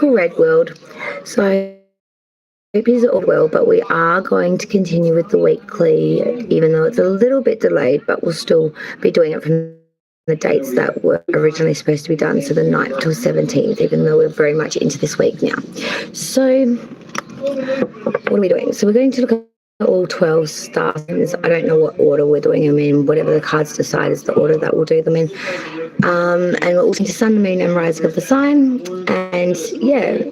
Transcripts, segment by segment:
typical red world. So I hope you're all well, but we are going to continue with the weekly, even though it's a little bit delayed, but we'll still be doing it from the dates that were originally supposed to be done, so the 9th till 17th, even though we're very much into this week now. So what are we doing? So we're going to look at all 12 star signs. I don't know what order we're doing them in. Whatever the cards decide is the order that we'll do them in. And we're looking to sun, moon and rising of the sign. And yeah,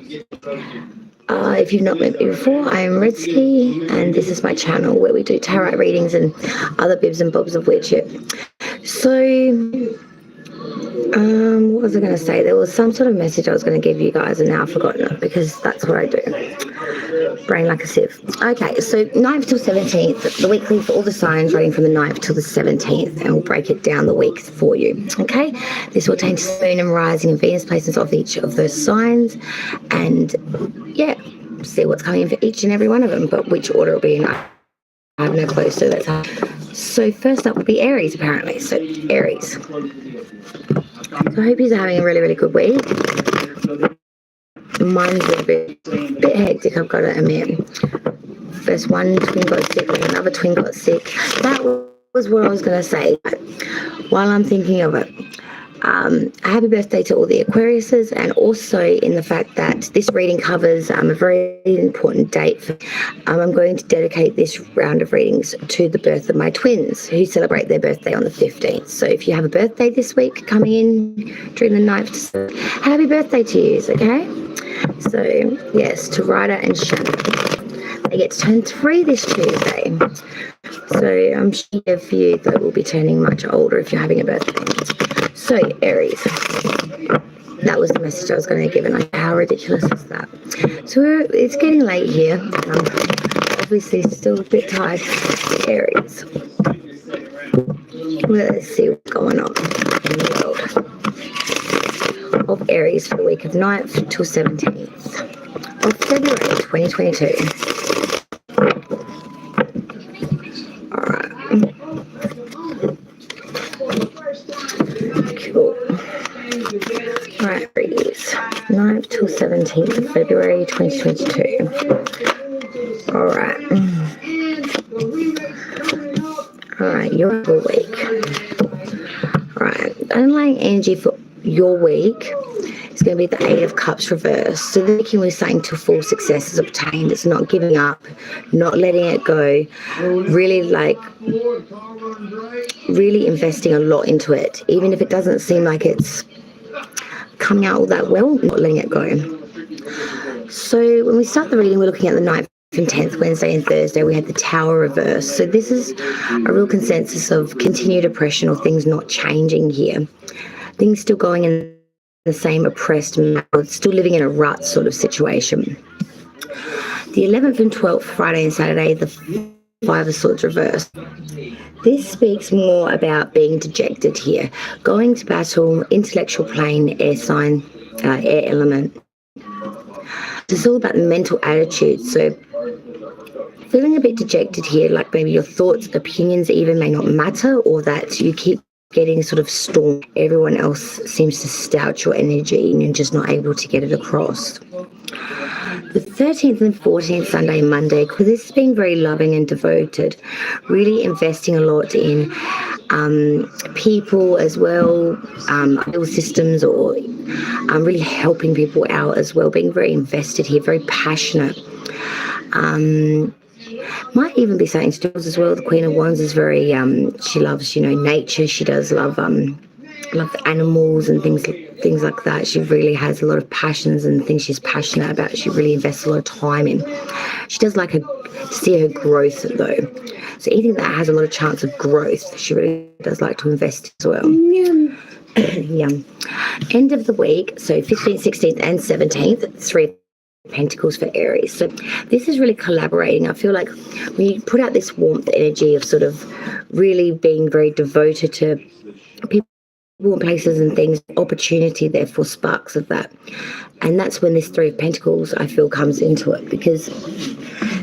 if you've not met me before, I am Redsky, and this is my channel where we do tarot readings and other bibs and bobs of weird shit. So what was I going to say? There was some sort of message I was going to give you guys, and now I've forgotten it because that's what I do. Brain like a sieve. Okay, so 9th till 17th, the weekly for all the signs running from the 9th till the 17th, and we'll break it down the weeks for you. Okay, this will change moon and rising and Venus placements of each of those signs, and yeah, see what's coming in for each and every one of them, but which order it'll be in, I have no clue. So that's how. So first up will be Aries, apparently. So Aries. So I hope you're having a really, really good week. Mine's a bit hectic, I've got to admit. First one twin got sick, then another twin got sick. That was what I was going to say while I'm thinking of it. Happy birthday to all the Aquariuses, and also in the fact that this reading covers a very important date. I'm going to dedicate this round of readings to the birth of my twins, who celebrate their birthday on the 15th. So if you have a birthday this week coming in during the 9th, happy birthday to you, okay? So yes, to Ryder and Shannon. They get to turn 3 this Tuesday. So I'm sure for you they will be turning much older if you're having a birthday. So Aries, that was the message I was going to give, and how ridiculous is that? So it's getting late here. Obviously still a bit tired. Aries. Let's see what's going on in the world of Aries for the week of 9th till 17th of February 2022. All right. Cool. All right, Aries. 9th till 17th of February 2022. All right. All right, your week. All right. Underlying energy for your week is going to be the 8 of Cups reversed. So the week we're saying till full success is obtained. It's not giving up, not letting it go, really investing a lot into it, even if it doesn't seem like it's coming out all that well, not letting it go. So when we start the reading, we're looking at the 9th and 10th, Wednesday and Thursday. We had the Tower reverse. So this is a real consensus of continued oppression or things not changing here. Things still going in the same oppressed mode, still living in a rut sort of situation. The 11th and 12th, Friday and Saturday, the 5 of Swords reversed. This speaks more about being dejected here, going to battle, intellectual plane, air sign, air element. It's all about the mental attitude. So feeling a bit dejected here, like maybe your thoughts, opinions even may not matter, or that you keep getting sort of stormed. Everyone else seems to stout your energy and you're just not able to get it across. The 13th and 14th, Sunday and Monday, because this has been very loving and devoted, really investing a lot in people as well, health systems, or really helping people out as well, being very invested here, very passionate. Might even be something to do as well. The Queen of Wands is very, she loves, nature. She does love animals and things like that. She really has a lot of passions and things she's passionate about. She really invests a lot of time in. She does like to see her growth though. So anything that has a lot of chance of growth, she really does like to invest as well. Yum. End of the week, so 15th, 16th and 17th, 3 of Pentacles for Aries. So this is really collaborating. I feel like when you put out this warmth energy of sort of really being very devoted to people and places and things, opportunity therefore sparks of that. And that's when this 3 of Pentacles I feel comes into it, because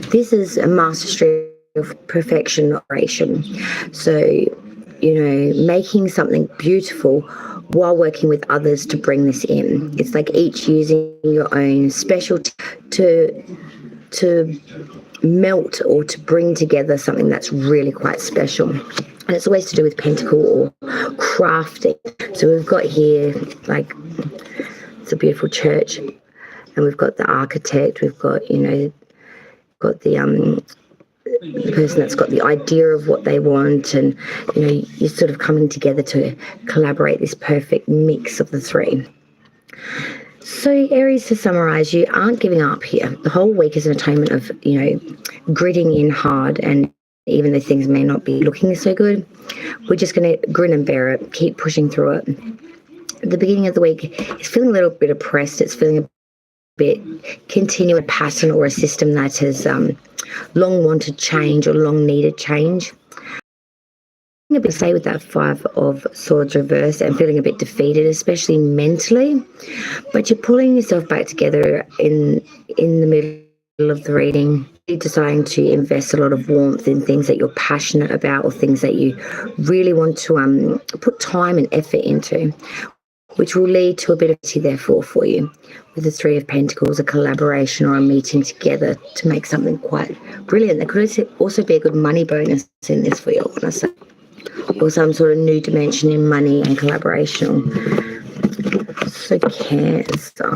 this is a mastery of perfection operation. So, making something beautiful while working with others to bring this in. It's like each using your own specialty to melt or to bring together something that's really quite special. And it's always to do with pentacle or crafting. So we've got here, like, it's a beautiful church, and we've got the architect, we've got, you know, got the person that's got the idea of what they want, and, you know, you're sort of coming together to collaborate this perfect mix of the three. So Aries, to summarize, you aren't giving up here. The whole week is an atonement of, you know, gritting in hard, and even though things may not be looking so good, we're just going to grin and bear it, keep pushing through it. At the beginning of the week, it's feeling a little bit oppressed. It's feeling a bit continue a pattern or a system that has long wanted change or long needed change. A bit say with that 5 of Swords reverse and feeling a bit defeated, especially mentally, but you're pulling yourself back together in the middle of the reading, deciding to invest a lot of warmth in things that you're passionate about or things that you really want to put time and effort into, which will lead to a bit of therefore for you with the 3 of Pentacles, a collaboration or a meeting together to make something quite brilliant. There could also be a good money bonus in this for you, I want to say, or some sort of new dimension in money and collaboration. So Cancer,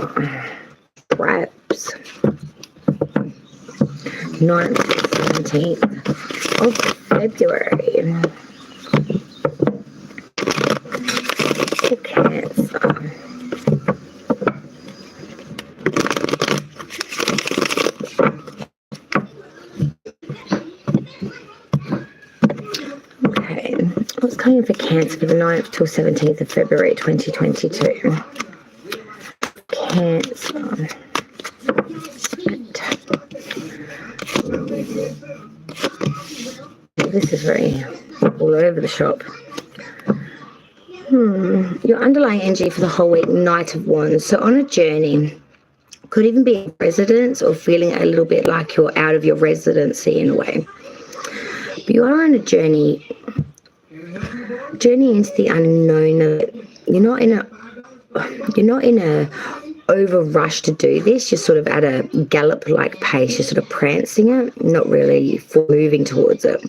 perhaps 9th, 17th of February. For Cancer. Okay, what's coming for Cancer for the 9th till 17th of February 2022? Cancer. This is very all over the shop. Your underlying energy for the whole week, Knight of Wands. So on a journey, could even be in residence or feeling a little bit like you're out of your residency in a way. But you are on a journey into the unknown. You're not in a over rush to do this. You're sort of at a gallop like pace. You're sort of prancing it, not really moving towards it.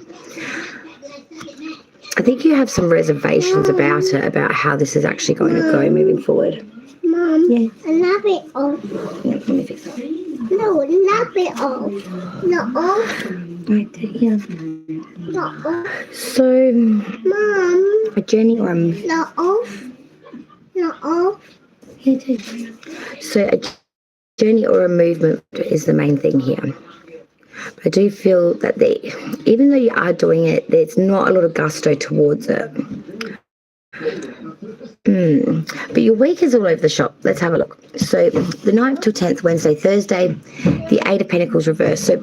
I think you have some reservations about it, about how this is actually going to go moving forward. Mom, yeah. I love it off. Yeah, let me fix that. No, love it off. Not off. Right there, yeah. Not off. So, Mom. a journey or a... Not off. Not off. Yeah, too. So a journey or a movement is the main thing here. But I do feel that even though you are doing it, there's not a lot of gusto towards it. But your week is all over the shop. Let's have a look. So the 9th till 10th, Wednesday, Thursday, the 8 of Pentacles reverse. So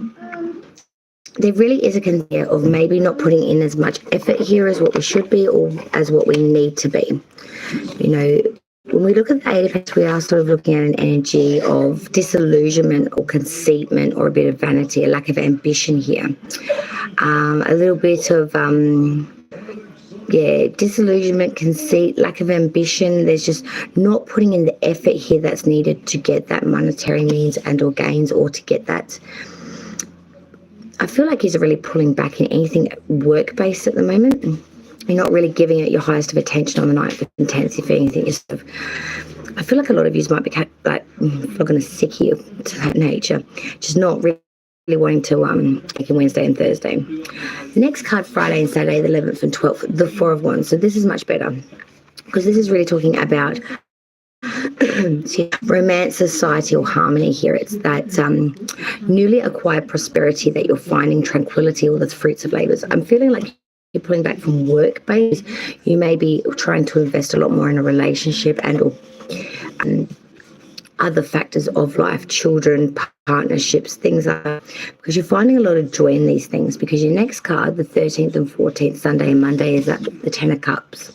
there really is a concern of maybe not putting in as much effort here as what we should be or as what we need to be. You know, when we look at the 8 of Pentacles, we are sort of looking at an energy of disillusionment or conceitment or a bit of vanity, a lack of ambition here. A little bit of, disillusionment, conceit, lack of ambition. There's just not putting in the effort here that's needed to get that monetary means and or gains, or to get that. I feel like he's really pulling back in anything work-based at the moment. You're not really giving it your highest of attention on the 9th and 10th. If anything, you're sort of, I feel like a lot of you might be like flogging a sickie to that nature, just not really wanting to like Wednesday and Thursday. The next card, Friday and Saturday, the 11th and 12th, the 4 of Wands. So this is much better because this is really talking about romance, society, or harmony here. It's that newly acquired prosperity that you're finding, tranquility, or the fruits of labours. I'm feeling like you're pulling back from work base. You may be trying to invest a lot more in a relationship and or other factors of life, children, partnerships, things like that, because you're finding a lot of joy in these things. Because your next card, the 13th and 14th, Sunday and Monday, is at the 10 of Cups.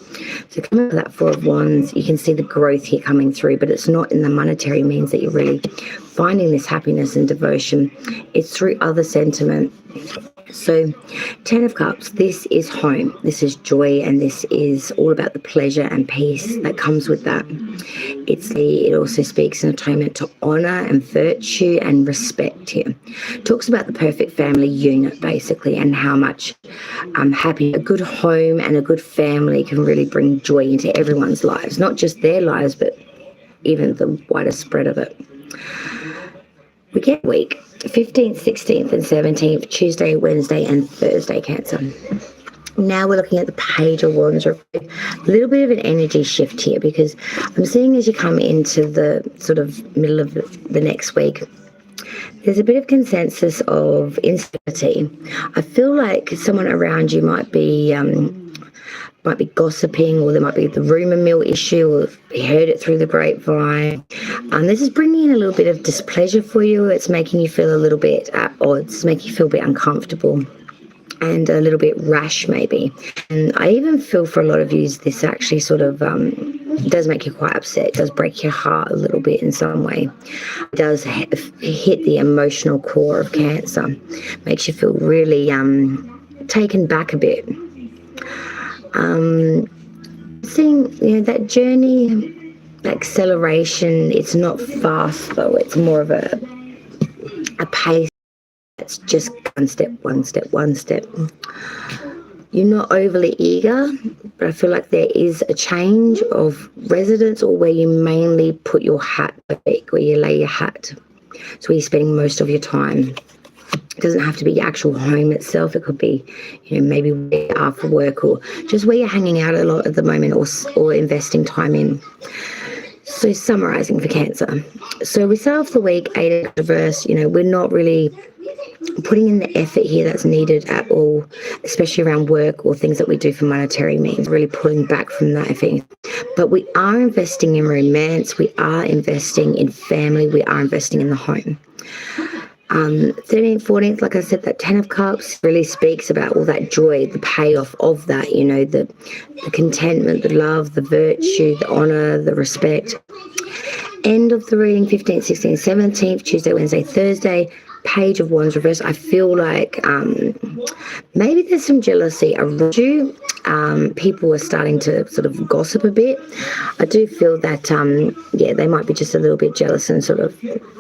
So coming with that 4 of Wands, you can see the growth here coming through, but it's not in the monetary means that you're really finding this happiness and devotion. It's through other sentiment. So 10 of Cups, this is home, this is joy, and this is all about the pleasure and peace that comes with that. It also speaks in atonement to honour and virtue and respect here. It talks about the perfect family unit basically, and how much happy a good home and a good family can really bring joy into everyone's lives, not just their lives but even the wider spread of it. We get week 15th, 16th and 17th, Tuesday, Wednesday and Thursday, Cancer. Now we're looking at the Page of Wands. A little bit of an energy shift here, because I'm seeing as you come into the sort of middle of the next week, there's a bit of consensus of instability. I feel like someone around you might be gossiping, or there might be the rumour mill issue, or you heard it through the grapevine. This is bringing in a little bit of displeasure for you. It's making you feel a little bit at odds, making you feel a bit uncomfortable and a little bit rash maybe. And I even feel for a lot of you this actually sort of does make you quite upset. It does break your heart a little bit in some way. It does hit the emotional core of Cancer. Makes you feel really taken back a bit. Seeing that journey, acceleration, it's not fast though. It's more of a pace that's just one step, one step, one step. You're not overly eager, but I feel like there is a change of residence, or where you mainly put your hat, where you lay your hat. So where you're spending most of your time. It doesn't have to be your actual home itself. It could be, maybe where you are for work, or just where you're hanging out a lot at the moment, or investing time in. So summarising for Cancer. So we start off the week, 8 of reverse. We're not really putting in the effort here that's needed at all, especially around work or things that we do for monetary means, really pulling back from that effort. But we are investing in romance, we are investing in family, we are investing in the home. 13th, 14th, like I said, that 10 of Cups really speaks about all that joy, the payoff of that, the contentment, the love, the virtue, the honour, the respect. End of the reading, 15th, 16th, 17th, Tuesday, Wednesday, Thursday, Page of Wands reverse. I feel like maybe there's some jealousy around you. People are starting to sort of gossip a bit. I do feel that, they might be just a little bit jealous and sort of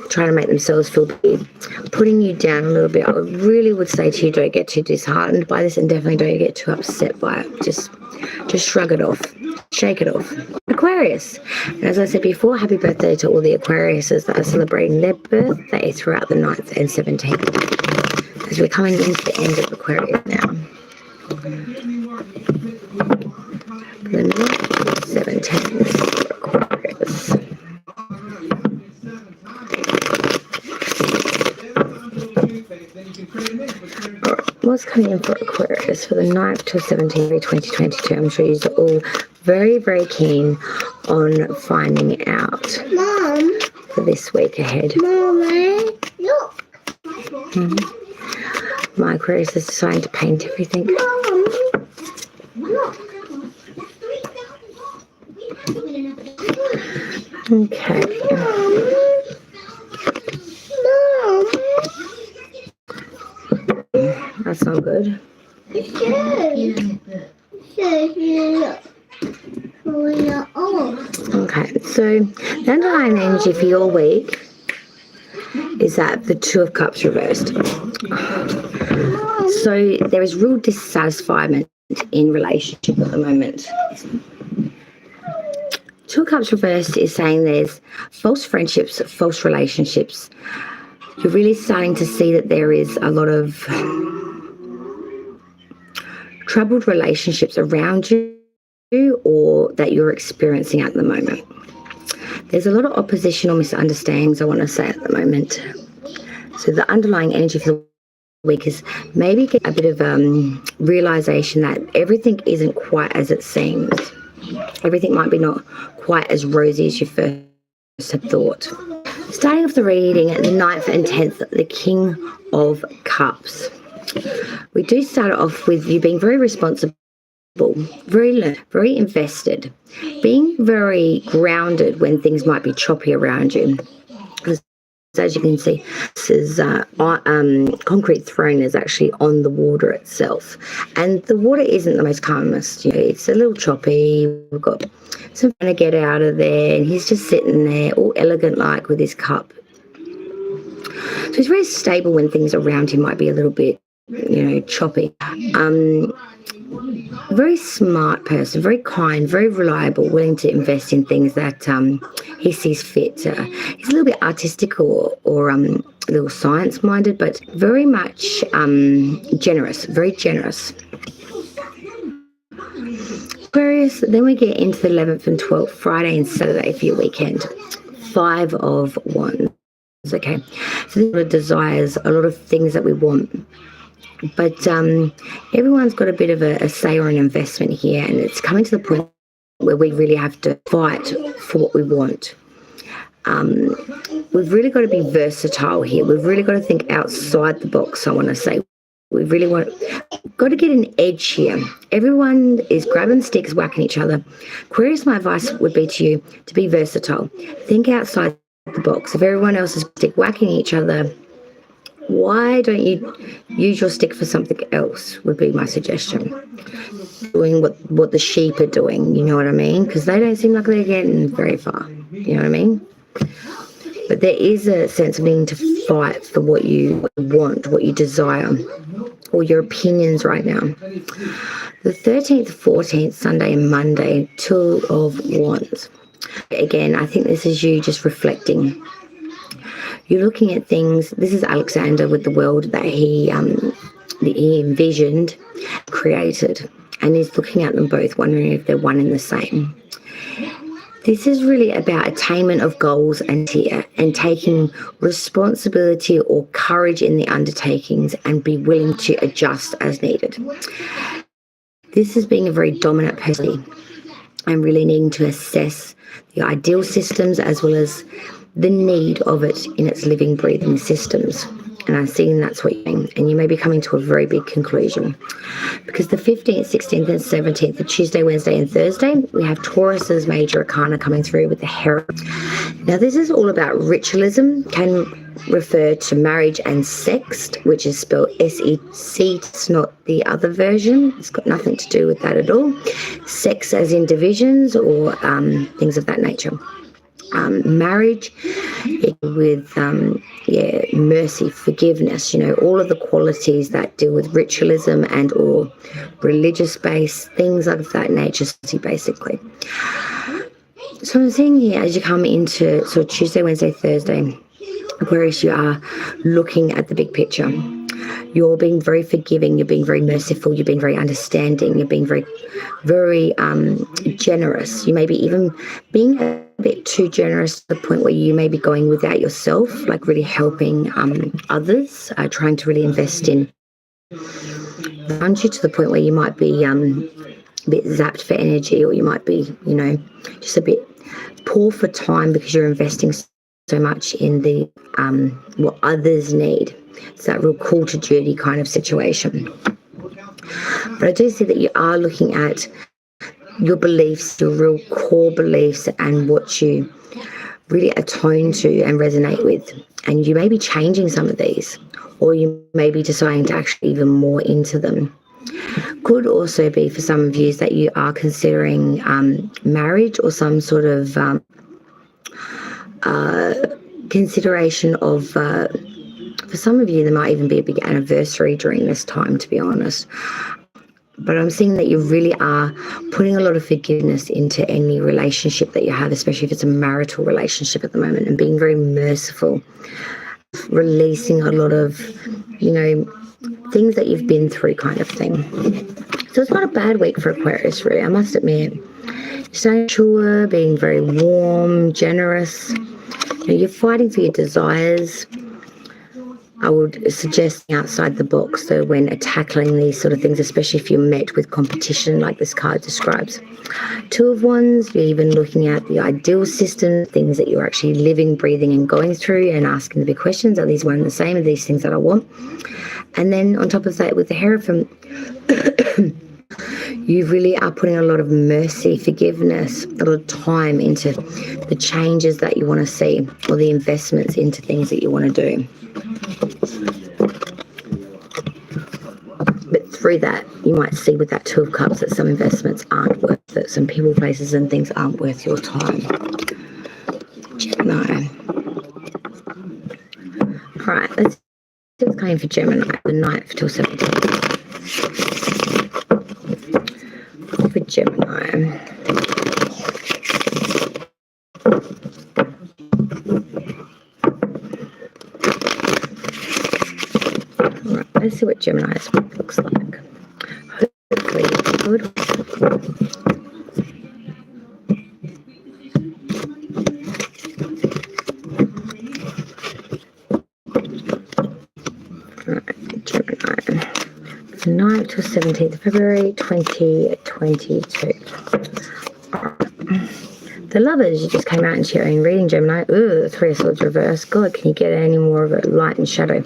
trying to make themselves feel big, putting you down a little bit. I really would say to you, don't get too disheartened by this, and definitely don't get too upset by it. Just shrug it off, shake it off. Aquarius. And as I said before, happy birthday to all the Aquariuses that are celebrating their birthday throughout the 9th and 17th. As we're coming into the end of Aquarius now. The 9th and 17th for Aquarius. What's coming in for Aquarius for the 9th to 17th, 2022? I'm sure you're all very, very keen on finding out Mom, for this week ahead. Mommy, look. My Aquarius is deciding to paint everything. Mom, look. Okay. Mom. That's not good. Okay, so the underlying energy for your week is that the 2 of Cups reversed. So there is real dissatisfiement in relationship at the moment. 2 of Cups reversed is saying there's false friendships, false relationships. You're really starting to see that there is a lot of troubled relationships around you, or that you're experiencing at the moment. There's a lot of opposition or misunderstandings, I want to say, at the moment. So the underlying energy for the week is maybe get a bit of realization that everything isn't quite as it seems. Everything might be not quite as rosy as you first had thought. Starting off the reading at the 9th and 10th, the King of Cups. We do start off with you being very responsible, very invested, being very grounded when things might be choppy around you. as you can see, this is concrete throne is actually on the water itself, and the water isn't the most calmest. It's a little choppy. We've got some trying to get out of there, and he's just sitting there, all elegant like with his cup. So he's very stable when things around him might be a little bit, choppy. Very smart person, very kind, very reliable, willing to invest in things that he sees fit. He's a little bit artistic or a little science-minded, but very much generous, very generous. Aquarius, then we get into the 11th and 12th, Friday and Saturday for your weekend. 5 of Wands. Okay, so this is desires, a lot of things that we want. But everyone's got a bit of a say or an investment here, and it's coming to the point where we really have to fight for what we want. We've really got to be versatile here. We've really got to think outside the box, I want to say. We really got to get an edge here. Everyone is grabbing sticks, whacking each other. Aquarius, my advice would be to you to be versatile. Think outside the box. If everyone else is stick whacking each other, why don't you use your stick for something else, would be my suggestion. Doing what the sheep are doing, you know what I mean? Because they don't seem like they're getting very far, you know what I mean? But there is a sense of needing to fight for what you want, what you desire, or your opinions right now. The 13th, 14th, Sunday and Monday, 2 of Wands. Again, I think this is you just reflecting. You're looking at things. This is Alexander with the world that he envisioned, created, and he's looking at them both, wondering if they're one and the same. This is really about attainment of goals and taking responsibility or courage in the undertakings and be willing to adjust as needed. This is being a very dominant person and really needing to assess the ideal systems as well as the need of it in its living, breathing systems. And I'm seeing that's what you're doing. And you may be coming to a very big conclusion. Because the 15th, 16th, and 17th, the Tuesday, Wednesday, and Thursday, we have Taurus's major arcana coming through with the Hera. Now, this is all about ritualism, can refer to marriage and sext, which is spelled S-E-C. It's not the other version. It's got nothing to do with that at all. Sex as in divisions or things of that nature. Marriage with mercy, forgiveness, all of the qualities that deal with ritualism and or religious based things of that nature, basically. So I'm seeing here as you come into sort of Tuesday, Wednesday, Thursday, Aquarius, you are looking at the big picture. You're being very forgiving, you're being very merciful, you're being very understanding, you're being very, very generous. You may be even being a bit too generous to the point where you may be going without yourself, like really helping others, trying to really invest in around you to the point where you might be a bit zapped for energy, or you might be, just a bit poor for time because you're investing so much in the what others need. It's that real call to duty kind of situation. But I do see that you are looking at your beliefs, your real core beliefs, and what you really atone to and resonate with. And you may be changing some of these, or you may be deciding to actually even more into them. Could also be for some of you that you are considering marriage or some sort of consideration of, for some of you, there might even be a big anniversary during this time, to be honest. But I'm seeing that you really are putting a lot of forgiveness into any relationship that you have, especially if it's a marital relationship at the moment, and being very merciful, releasing a lot of, things that you've been through kind of thing. So it's not a bad week for Aquarius, really, I must admit. Sensual, being very warm, generous. You're fighting for your desires. I would suggest outside the box, so when tackling these sort of things, especially if you're met with competition like this card describes. 2 of Wands, you're even looking at the ideal system, things that you're actually living, breathing and going through, and asking the big questions. Are these one and the same? Are these things that I want? And then on top of that, with the Hierophant, You really are putting a lot of mercy, forgiveness, a lot of time into the changes that you want to see, or the investments into things that you want to do. But through that, you might see with that Two of Cups that some investments aren't worth it. Some people, places and things aren't worth your time. Gemini. All right, let's see what's going for Gemini, the 9th till 17th. For Gemini. All right, let's see what Gemini's looks like. Hopefully it's good. Alright, Gemini. 9th to 17th of February 2022. The Lovers, you just came out into your own reading, Gemini. Ooh, 3 of Swords reversed. God, can you get any more of it? Light and shadow.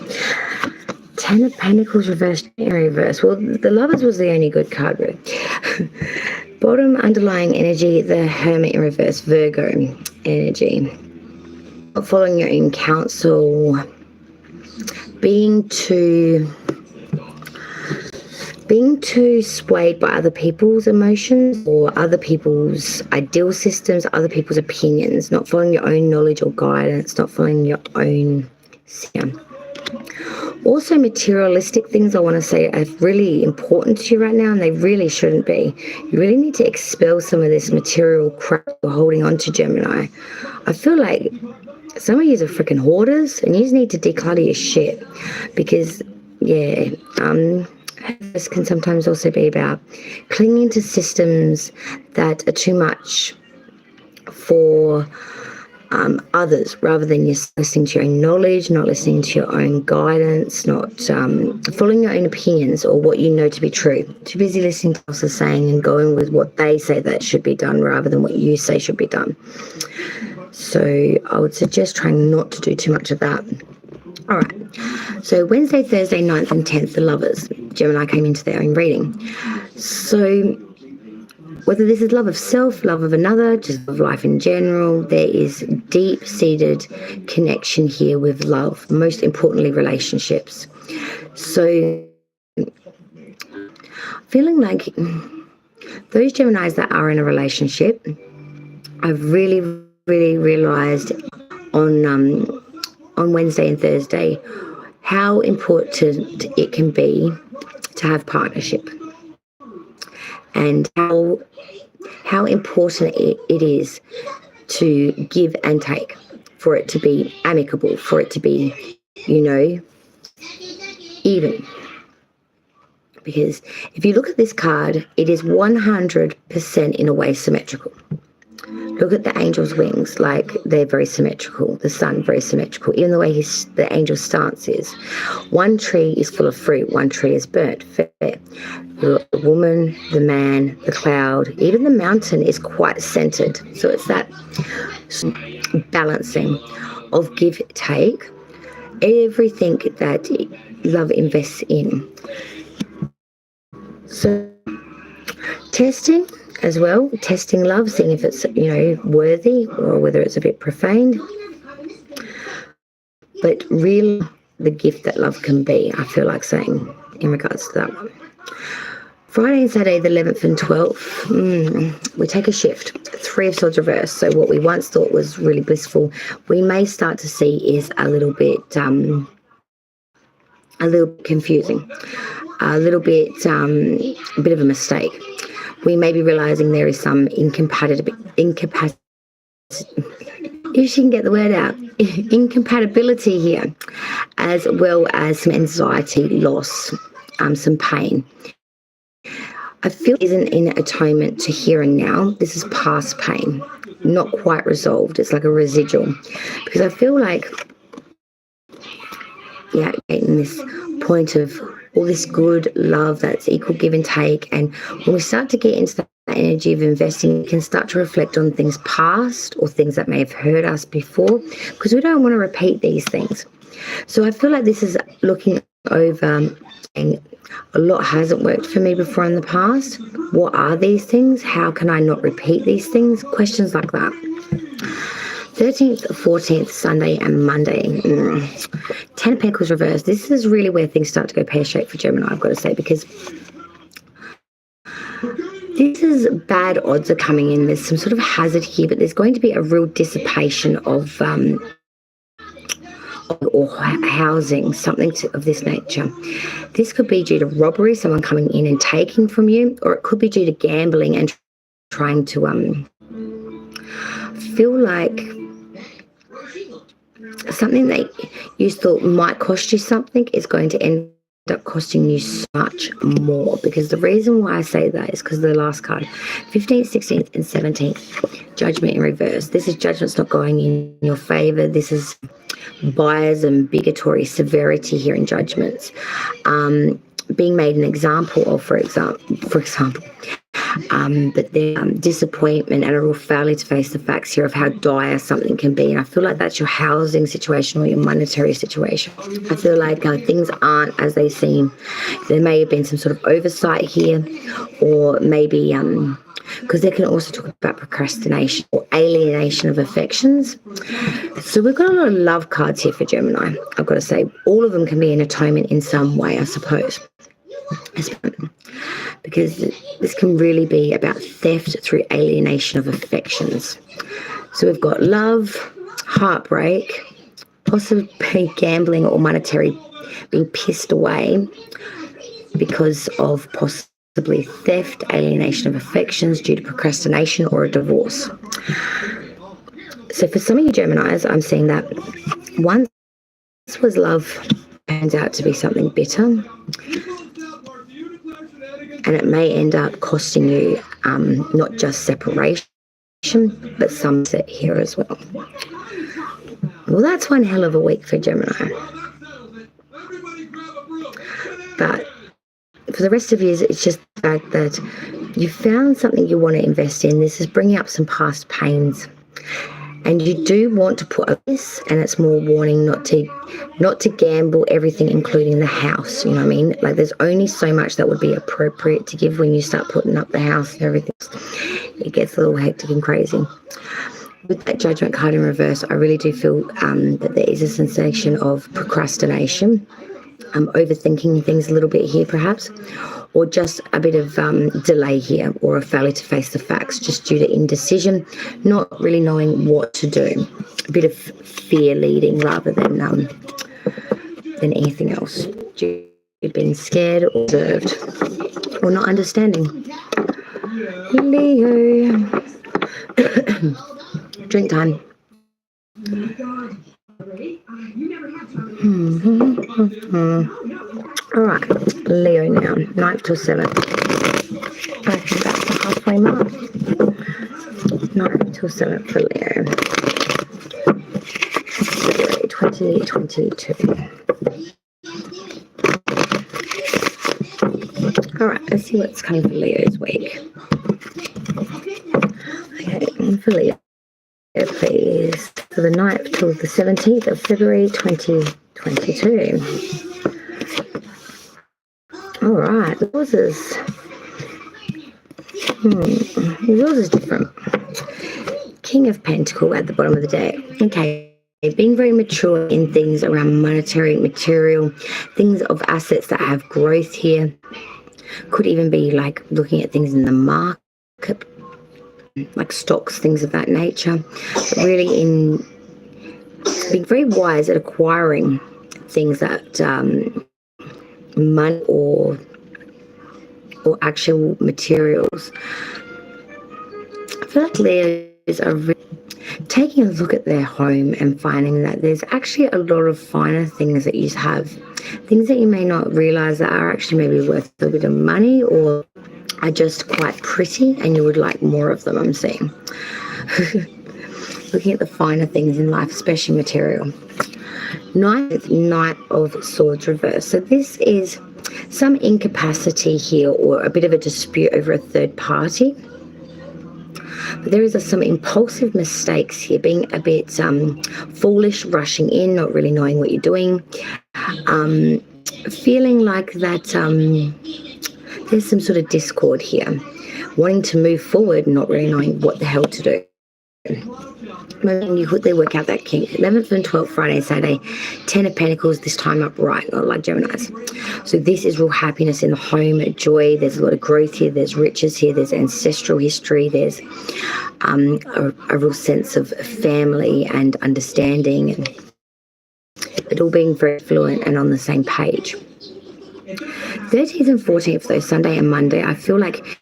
10 of Pentacles reversed, reverse. Well, the Lovers was the only good card, really. Bottom underlying energy, the Hermit in reverse, Virgo energy. Not following your own counsel, being too swayed by other people's emotions or other people's ideal systems, other people's opinions, not following your own knowledge or guidance, not following your own. Also, materialistic things, I want to say, are really important to you right now, and they really shouldn't be. You really need to expel some of this material crap you're holding on to, Gemini. I feel like some of you are freaking hoarders, and you just need to declutter your shit. Because, yeah, this can sometimes also be about clinging to systems that are too much for others, rather than just listening to your own knowledge, not listening to your own guidance, not following your own opinions or what you know to be true. Too busy listening to what else is saying and going with what they say that should be done rather than what you say should be done. So I would suggest trying not to do too much of that. All right. So Wednesday, Thursday, 9th and 10th, the Lovers. Gemini came into their own reading. So whether this is love of self, love of another, just of life in general, there is deep-seated connection here with love, most importantly, relationships. So feeling like those Geminis that are in a relationship, I've really realized on Wednesday and Thursday how important it can be to have partnership, and how important it is to give and take, for it to be amicable, for it to be, even. Because if you look at this card, it is 100% in a way symmetrical. Look at the angel's wings, like they're very symmetrical. The sun, very symmetrical. Even the way the angel's stance is. One tree is full of fruit, one tree is burnt. Fair. The woman, the man, the cloud, even the mountain is quite centered. So it's that balancing of give, take, everything that love invests in. So testing as well, testing love, seeing if it's, worthy or whether it's a bit profane. But really, the gift that love can be, I feel like saying in regards to that one. Friday and Saturday, the 11th and 12th, we take a shift. 3 of Swords reversed. So what we once thought was really blissful, we may start to see is a little bit confusing, a bit of a mistake. We may be realizing there is some incompatibility. If she can get the word out, incompatibility here, as well as some anxiety, loss, some pain. I feel isn't in atonement to here and now. This is past pain, not quite resolved. It's like a residual, because I feel like, getting this point of all this good love that's equal give and take. And when we start to get into that energy of investing, we can start to reflect on things past or things that may have hurt us before, because we don't want to repeat these things. So I feel like this is looking over and a lot hasn't worked for me before in the past. What are these things? How can I not repeat these things? Questions like that. 13th, 14th, Sunday and Monday. 10 of Pentacles reversed. This is really where things start to go pear-shaped for Gemini, I've got to say, because this is bad odds are coming in. There's some sort of hazard here, but there's going to be a real dissipation of or housing, something of this nature. This could be due to robbery, someone coming in and taking from you, or it could be due to gambling and trying to feel like something that you thought might cost you something is going to end up costing you so much more. Because the reason why I say that is because of the last card, 15th, 16th and 17th, Judgment in reverse. This is judgment's not going in your favor. This is bias and bigotry, severity here in judgments, being made an example of, for example. But then disappointment and a real failure to face the facts here of how dire something can be. And I feel like that's your housing situation or your monetary situation. I feel like things aren't as they seem. There may have been some sort of oversight here, or maybe because they can also talk about procrastination or alienation of affections. So we've got a lot of love cards here for Gemini, I've got to say. All of them can be an atonement in some way, I suppose. Because this can really be about theft through alienation of affections. So we've got love, heartbreak, possibly gambling or monetary, being pissed away because of possibly theft, alienation of affections due to procrastination or a divorce. So for some of you Geminis, I'm seeing that once was love turns out to be something bitter, and it may end up costing you not just separation, but sunset here as well. Well, that's one hell of a week for Gemini. But for the rest of you, it's just the fact that you found something you want to invest in. This is bringing up some past pains. And you do want to put this, and it's more warning not to gamble everything, including the house. You know what I mean? Like there's only so much that would be appropriate to give when you start putting up the house and everything. It gets a little hectic and crazy. With that Judgment card in reverse, I really do feel that there is a sensation of procrastination, overthinking things a little bit here perhaps, or just a bit of delay here, or a failure to face the facts just due to indecision, not really knowing what to do. A bit of fear leading rather than anything else. You've been scared or observed or not understanding. Leo. Drink time. All right, Leo now, 9th till 7th. I think that's the halfway mark. 9th till 7th for Leo. February 2022. All right, let's see what's coming for Leo's week. Okay, for Leo, please, for the 9th till the 17th of February 2022. All right, yours is different. King of Pentacles at the bottom of the deck. Okay, being very mature in things around monetary, material, things of assets that have growth here. Could even be like looking at things in the market, like stocks, things of that nature. But really in being very wise at acquiring things that money or actual materials. I feel like Leos are taking a look at their home and finding that there's actually a lot of finer things that you have, things that you may not realize that are actually maybe worth a bit of money or are just quite pretty and you would like more of them, I'm seeing. Looking at the finer things in life, especially material. Knight of Swords reverse. So this is some incapacity here or a bit of a dispute over a third party. But there is some impulsive mistakes here, being a bit foolish, rushing in, not really knowing what you're doing. feeling like that there's some sort of discord here, wanting to move forward, not really knowing what the hell to do. You quickly work out that kink. 11th and 12th, Friday and Saturday, 10 of Pentacles, this time upright, not like Gemini's. So this is real happiness in the home, joy. There's a lot of growth here. There's riches here. There's ancestral history. There's a real sense of family and understanding, and it all being very fluent and on the same page. 13th and 14th, though, Sunday and Monday, I feel like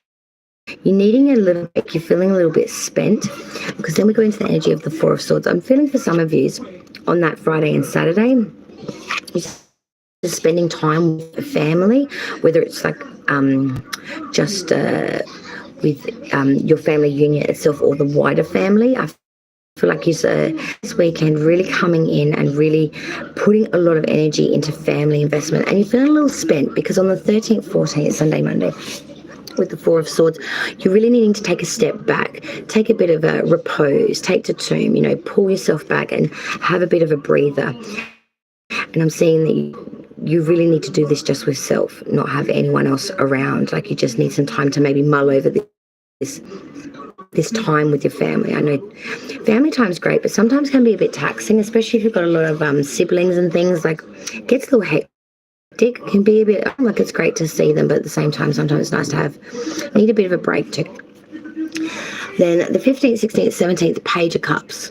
you're needing a little bit, you're feeling a little bit spent, because then we go into the energy of the Four of Swords. I'm feeling for some of you on that Friday and Saturday, just spending time with the family, whether it's like just with your family unit itself or the wider family. I feel like you're this weekend really coming in and really putting a lot of energy into family investment, and you're feeling a little spent because on the 13th, 14th, Sunday, Monday, with the Four of Swords, you're really needing to take a step back, take a bit of a repose, take to tomb, pull yourself back and have a bit of a breather. And I'm seeing that you really need to do this just with self, not have anyone else around. Like you just need some time to maybe mull over this time with your family. I know family time's great, but sometimes can be a bit taxing, especially if you've got a lot of siblings and things. Like it gets a little hectic. It can be a bit like it's great to see them, but at the same time, sometimes it's nice to need a bit of a break too. Then the 15th, 16th, 17th, Page of Cups.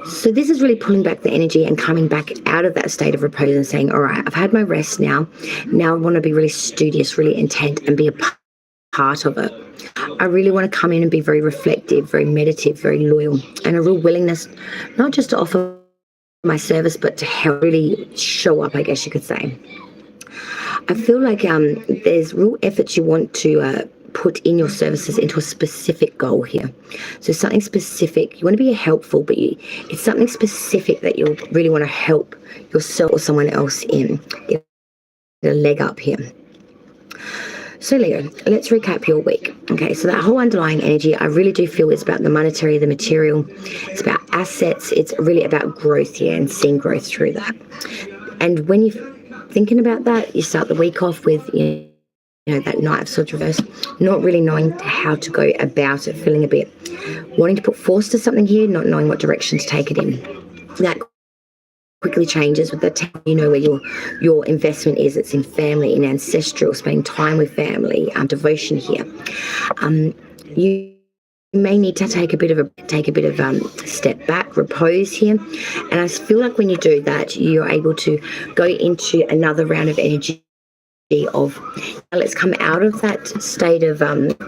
So this is really pulling back the energy and coming back out of that state of repose and saying, all right, I've had my rest now. Now I want to be really studious, really intent and be a part of it. I really want to come in and be very reflective, very meditative, very loyal, and a real willingness not just to offer my service, but to help really show up, I guess you could say. I feel like there's real efforts you want to put in your services into a specific goal here. So something specific, you want to be helpful, but it's something specific that you really want to help yourself or someone else in. Get a leg up here. So Leo, let's recap your week. Okay, so that whole underlying energy, I really do feel it's about the monetary, the material. It's about assets. It's really about growth here and seeing growth through that. And when you're thinking about that, you start the week off with, that Knight of Swords reverse, not really knowing how to go about it, feeling a bit wanting to put force to something here, not knowing what direction to take it in. That quickly changes with the time, where your investment is. It's in family, in ancestral, spending time with family, devotion here. You may need to take a bit of step back, repose here, and I feel like when you do that, you're able to go into another round of energy of let's come out of that state of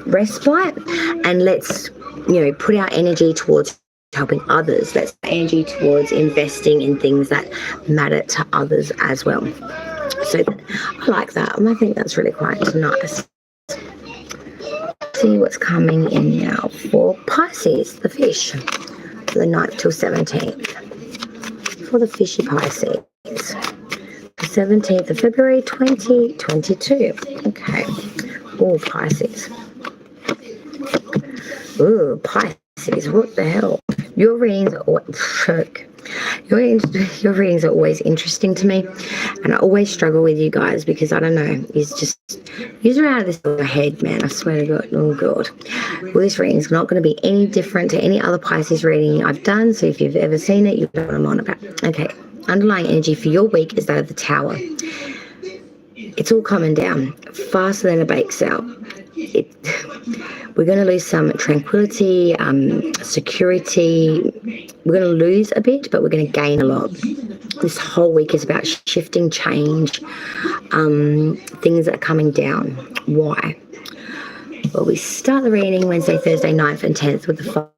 respite, and let's put our energy towards helping others. That's energy towards investing in things that matter to others as well. So I like that, and I think that's really quite nice. See what's coming in now for Pisces, the fish, for the 9th till 17th. For the fishy Pisces, the 17th of February 2022. Okay. Oh, Pisces. Oh, Pisces, what the hell? Your readings are always interesting to me, and I always struggle with you guys because I don't know, you're out of this head, man. I swear to God. Oh God. Well, this reading is not going to be any different to any other Pisces reading I've done, so if you've ever seen it, you know what I'm on about. Okay, underlying energy for your week is that of the Tower. It's all coming down faster than a bake sale. We're going to lose some tranquility, security. We're going to lose a bit, but we're going to gain a lot. This whole week is about shifting, change, things that are coming down. Why? Well, we start the reading Wednesday, Thursday, 9th and 10th with the 5.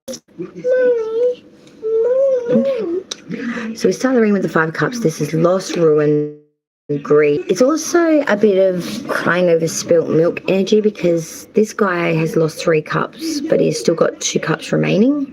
Okay. So we start the reading with the 5 of Cups. This is loss, ruin, grief. It's also a bit of crying over spilt milk energy because this guy has lost 3 cups, but he's still got 2 cups remaining.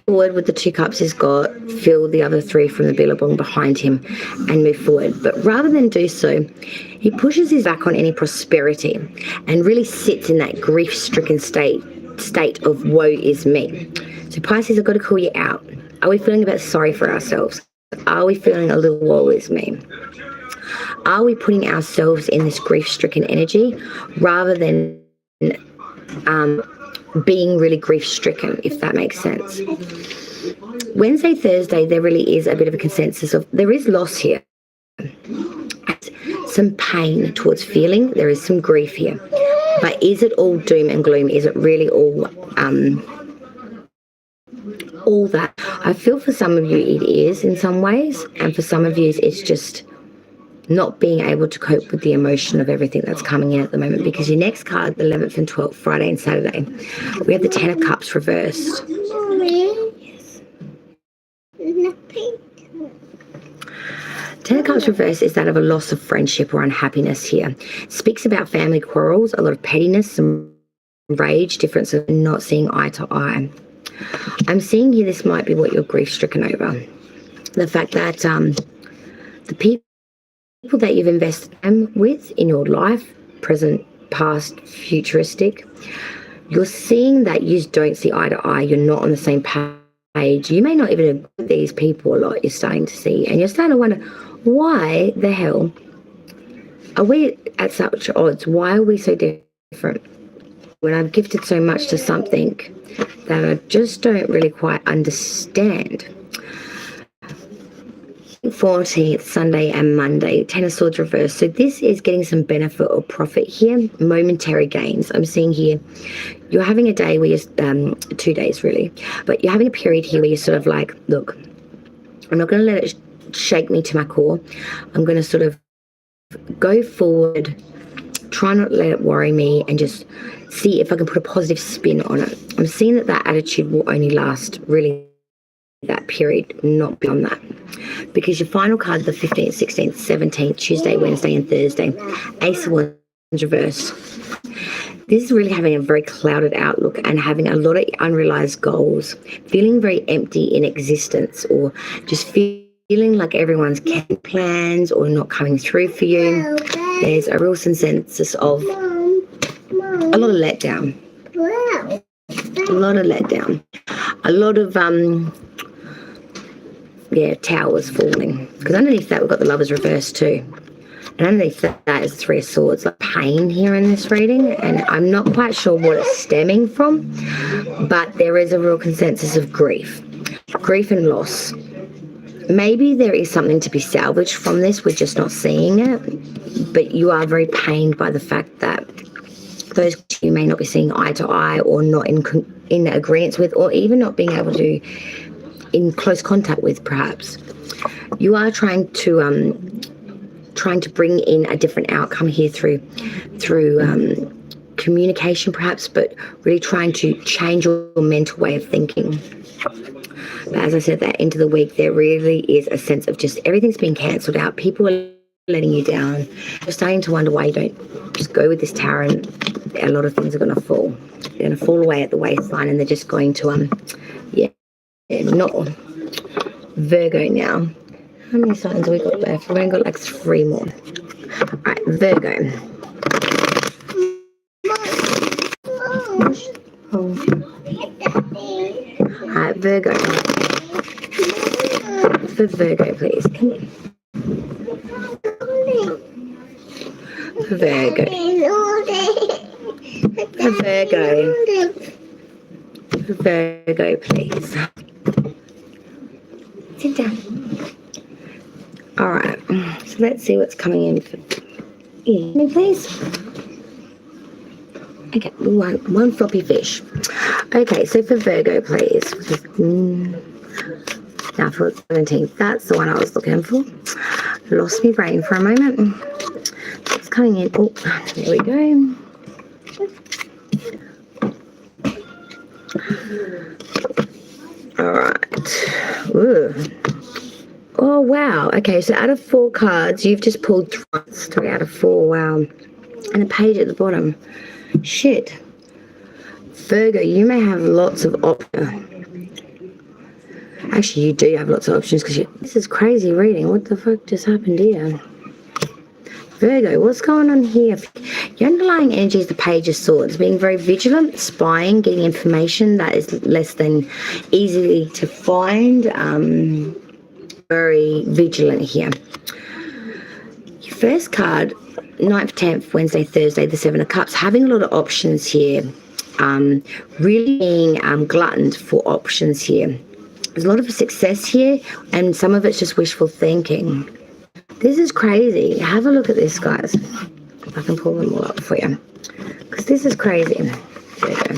The word with the 2 cups is got fill the other 3 from the billabong behind him and move forward. But rather than do so, he pushes his back on any prosperity and really sits in that grief-stricken state of woe is me. So Pisces, I've got to call you out. Are we feeling a bit sorry for ourselves? Are we feeling a little woe is me? are we putting ourselves in this grief-stricken energy rather than being really grief-stricken, if that makes sense? Wednesday, Thursday, there really is a bit of a consensus of there is loss here. Some pain towards feeling. There is some grief here. But is it all doom and gloom? Is it really all that? I feel for some of you it is in some ways, and for some of you it's just not being able to cope with the emotion of everything that's coming in at the moment, because your next card, the 11th and 12th, Friday and Saturday, we have the 10 of Cups reversed. Yes. 10 of Cups reversed is that of a loss of friendship or unhappiness here. It speaks about family quarrels, a lot of pettiness, some rage, difference of not seeing eye to eye. I'm seeing here this might be what you're grief-stricken over. The fact that the people that you've invested time with in your life, present, past, futuristic, you're seeing that you don't see eye to eye, you're not on the same page. You may not even agree with these people a lot, you're starting to see, and you're starting to wonder, why the hell are we at such odds? Why are we so different? When I've gifted so much to something that I just don't really quite understand. 14th, Sunday and Monday, 10 of Swords reversed. So this is getting some benefit or profit here, momentary gains. I'm seeing here, you're having a day where you're, 2 days really, but you're having a period here where you're sort of like, look, I'm not going to let it shake me to my core. I'm going to sort of go forward, try not to let it worry me, and just see if I can put a positive spin on it. I'm seeing that that attitude will only last really that period, not beyond that. Because your final card, the 15th, 16th, 17th, Tuesday, Wednesday and Thursday, Ace of Wands reverse. This is really having a very clouded outlook and having a lot of unrealized goals, feeling very empty in existence, or just feeling like everyone's cancelling plans or not coming through for you. There's a real consensus of a lot of letdown. A lot of letdown. A lot of towers falling. Because underneath that we've got the Lovers reversed too. And underneath that is the Three of Swords. Like pain here in this reading, and I'm not quite sure what it's stemming from, but there is a real consensus of grief and loss. Maybe there is something to be salvaged from this, we're just not seeing it, but you are very pained by the fact that those you may not be seeing eye to eye, or not in agreement with, or even not being able to in close contact with, perhaps. You are trying to bring in a different outcome here through communication, perhaps, but really trying to change your mental way of thinking. But as I said, at the end of the week, there really is a sense of just everything's being cancelled out. People are letting you down. You're starting to wonder why you don't just go with this tower, and a lot of things are going to fall. They're going to fall away at the waistline, and they're just going to, not Virgo now. How many signs have we got left? We've only got like 3 more. All right, Virgo. All right, Virgo. For Virgo, please. Come here. For Virgo. For Virgo. For Virgo, please. Sit down. All right, so let's see what's coming in for me, please. Okay, one floppy fish. Okay, so for Virgo, please. Now for the 17th, that's the one I was looking for. Lost my brain for a moment. It's coming in. Oh, there we go. All right. Ooh. Oh, wow. Okay, so out of 4 cards, you've just pulled 3 out of 4. Wow. And a page at the bottom. Shit. Virgo, you may have lots of options. Actually, you do have lots of options, because this is crazy reading. What the fuck just happened here? Virgo, what's going on here? Your underlying energy is the Page of Swords, being very vigilant, spying, getting information that is less than easily to find. Very vigilant here. You First card, 9th, 10th, Wednesday, Thursday, the 7 of Cups, having a lot of options here. Really being gluttoned for options here. There's a lot of success here, and some of it's just wishful thinking. This is crazy. Have a look at this, guys. If I can pull them all up for you. Because this is crazy. There you go.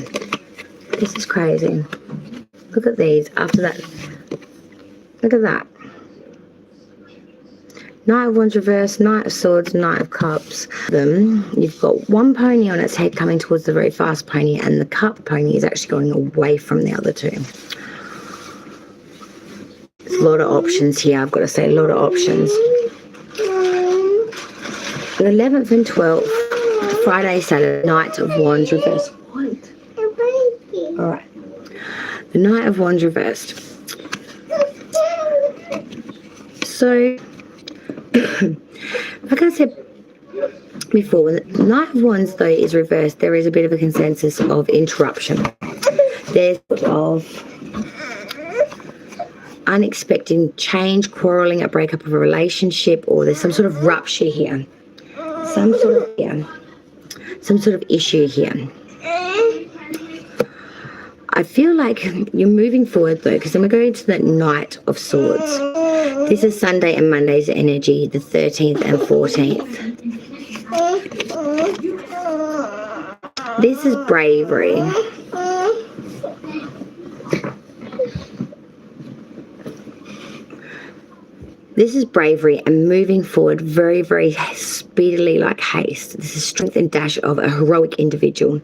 This is crazy. Look at these. After that, look at that. Knight of Wands reversed, Knight of Swords, Knight of Cups. You've got one pony on its head coming towards the very fast pony, and the cup pony is actually going away from the other two. There's a lot of options here, I've got to say, a lot of options. The 11th and 12th, Friday, Saturday, Knight of Wands reversed. What? Alright. The Knight of Wands reversed. So, like I said before, when the Knight of Wands, though, is reversed, there is a bit of a consensus of interruption. There's of unexpected change, quarrelling, a breakup of a relationship, or there's some sort of rupture here. Some sort of issue here. I feel like you're moving forward, though, because then we're going to the Knight of Swords. This is Sunday and Monday's energy, the 13th and 14th. This is bravery. This is bravery and moving forward very, very speedily, like haste. This is strength and dash of a heroic individual.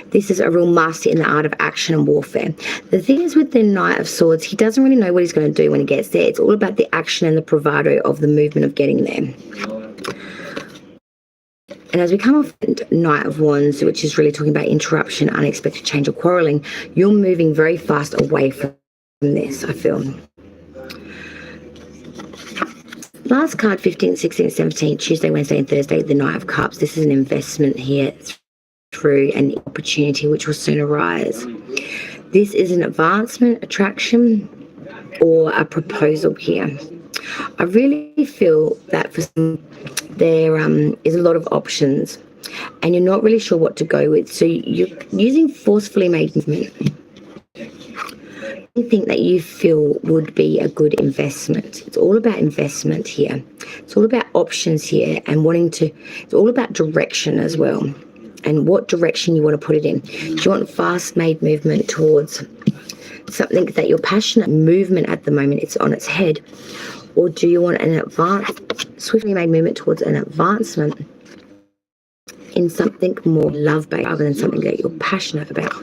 This is a real master in the art of action and warfare. The thing is with the Knight of Swords, he doesn't really know what he's going to do when he gets there. It's all about the action and the bravado of the movement of getting there. And as we come off Knight of Wands, which is really talking about interruption, unexpected change or quarrelling, you're moving very fast away from this, I feel. Last card, 15th, 16th, 17th, Tuesday, Wednesday and Thursday, the Knight of Cups. This is an investment here through an opportunity which will soon arise. This is an advancement, attraction, or a proposal here. I really feel that for some, there is a lot of options and you're not really sure what to go with. So you're using forcefully made movement. Think that you feel would be a good investment. It's all about investment here. It's all about options here and it's all about direction as well and what direction you want to put it in. Do you want fast made movement towards something that you're passionate movement at the moment, it's on its head, or do you want an swiftly made movement towards an advancement in something more love-based rather than something that you're passionate about?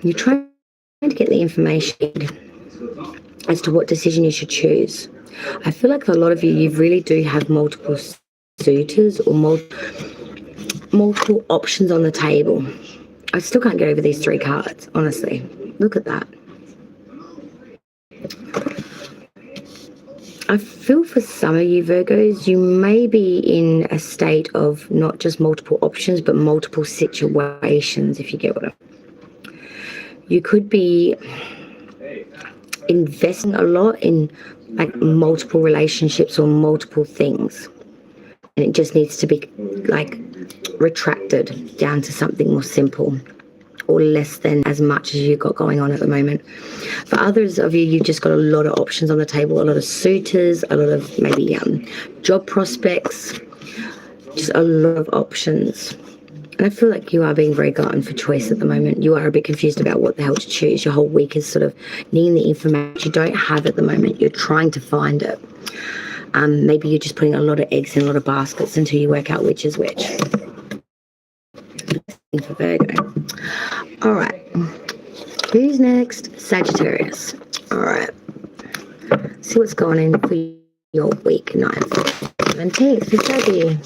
You're trying to get the information as to what decision you should choose. I feel like for a lot of you really do have multiple suitors or multiple options on the table. I still can't get over these three cards, honestly. Look at that. I feel for some of you Virgos, you may be in a state of not just multiple options, but multiple situations, if you get what I mean. You could be investing a lot in like multiple relationships or multiple things. And it just needs to be like retracted down to something more simple or less than as much as you've got going on at the moment. For others of you, you've just got a lot of options on the table, a lot of suitors, a lot of maybe job prospects, just a lot of options. And I feel like you are being very glutton for choice at the moment. You are a bit confused about what the hell to choose. Your whole week is sort of needing the information you don't have at the moment. You're trying to find it. Maybe you're just putting a lot of eggs in a lot of baskets until you work out which is which. For Virgo. All right. Who's next? Sagittarius. All right. See what's going on for your week, 9th, 17th for Saggy.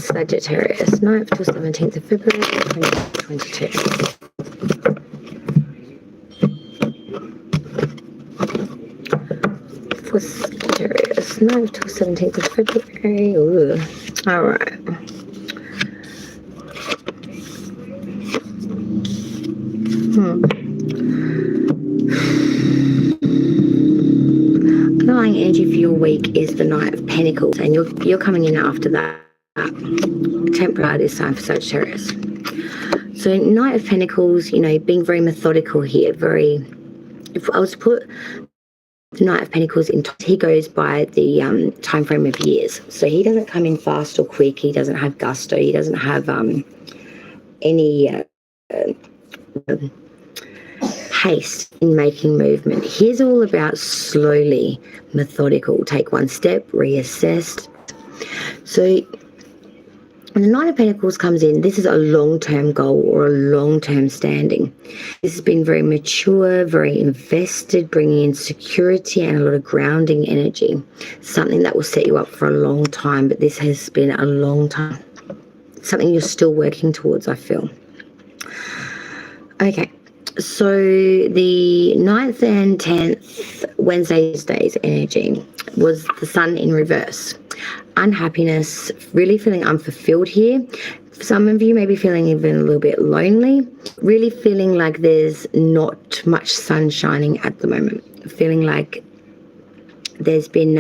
Sagittarius, 9th to 17th of February 2022. For Sagittarius. 9th till 17th of February. Ooh. All right. Underlying energy for your week is the Knight of Pentacles, and you're coming in after that. Temporary this time for Sagittarius. So Knight of Pentacles, you know, being very methodical here, very, if I was to put the Knight of Pentacles in, he goes by the time frame of years. So he doesn't come in fast or quick. He doesn't have gusto. He doesn't have any haste in making movement. He's all about slowly, methodical. Take one step, reassess. So when the Knight of Pentacles comes in, this is a long-term goal or a long-term standing. This has been very mature, very invested, bringing in security and a lot of grounding energy. Something that will set you up for a long time, but this has been a long time. Something you're still working towards, I feel. Okay, so the 9th and 10th, Wednesday's energy was the Sun in reverse. Unhappiness, really feeling unfulfilled here. Some of you may be feeling even a little bit lonely, really feeling like there's not much sun shining at the moment. Feeling like there's been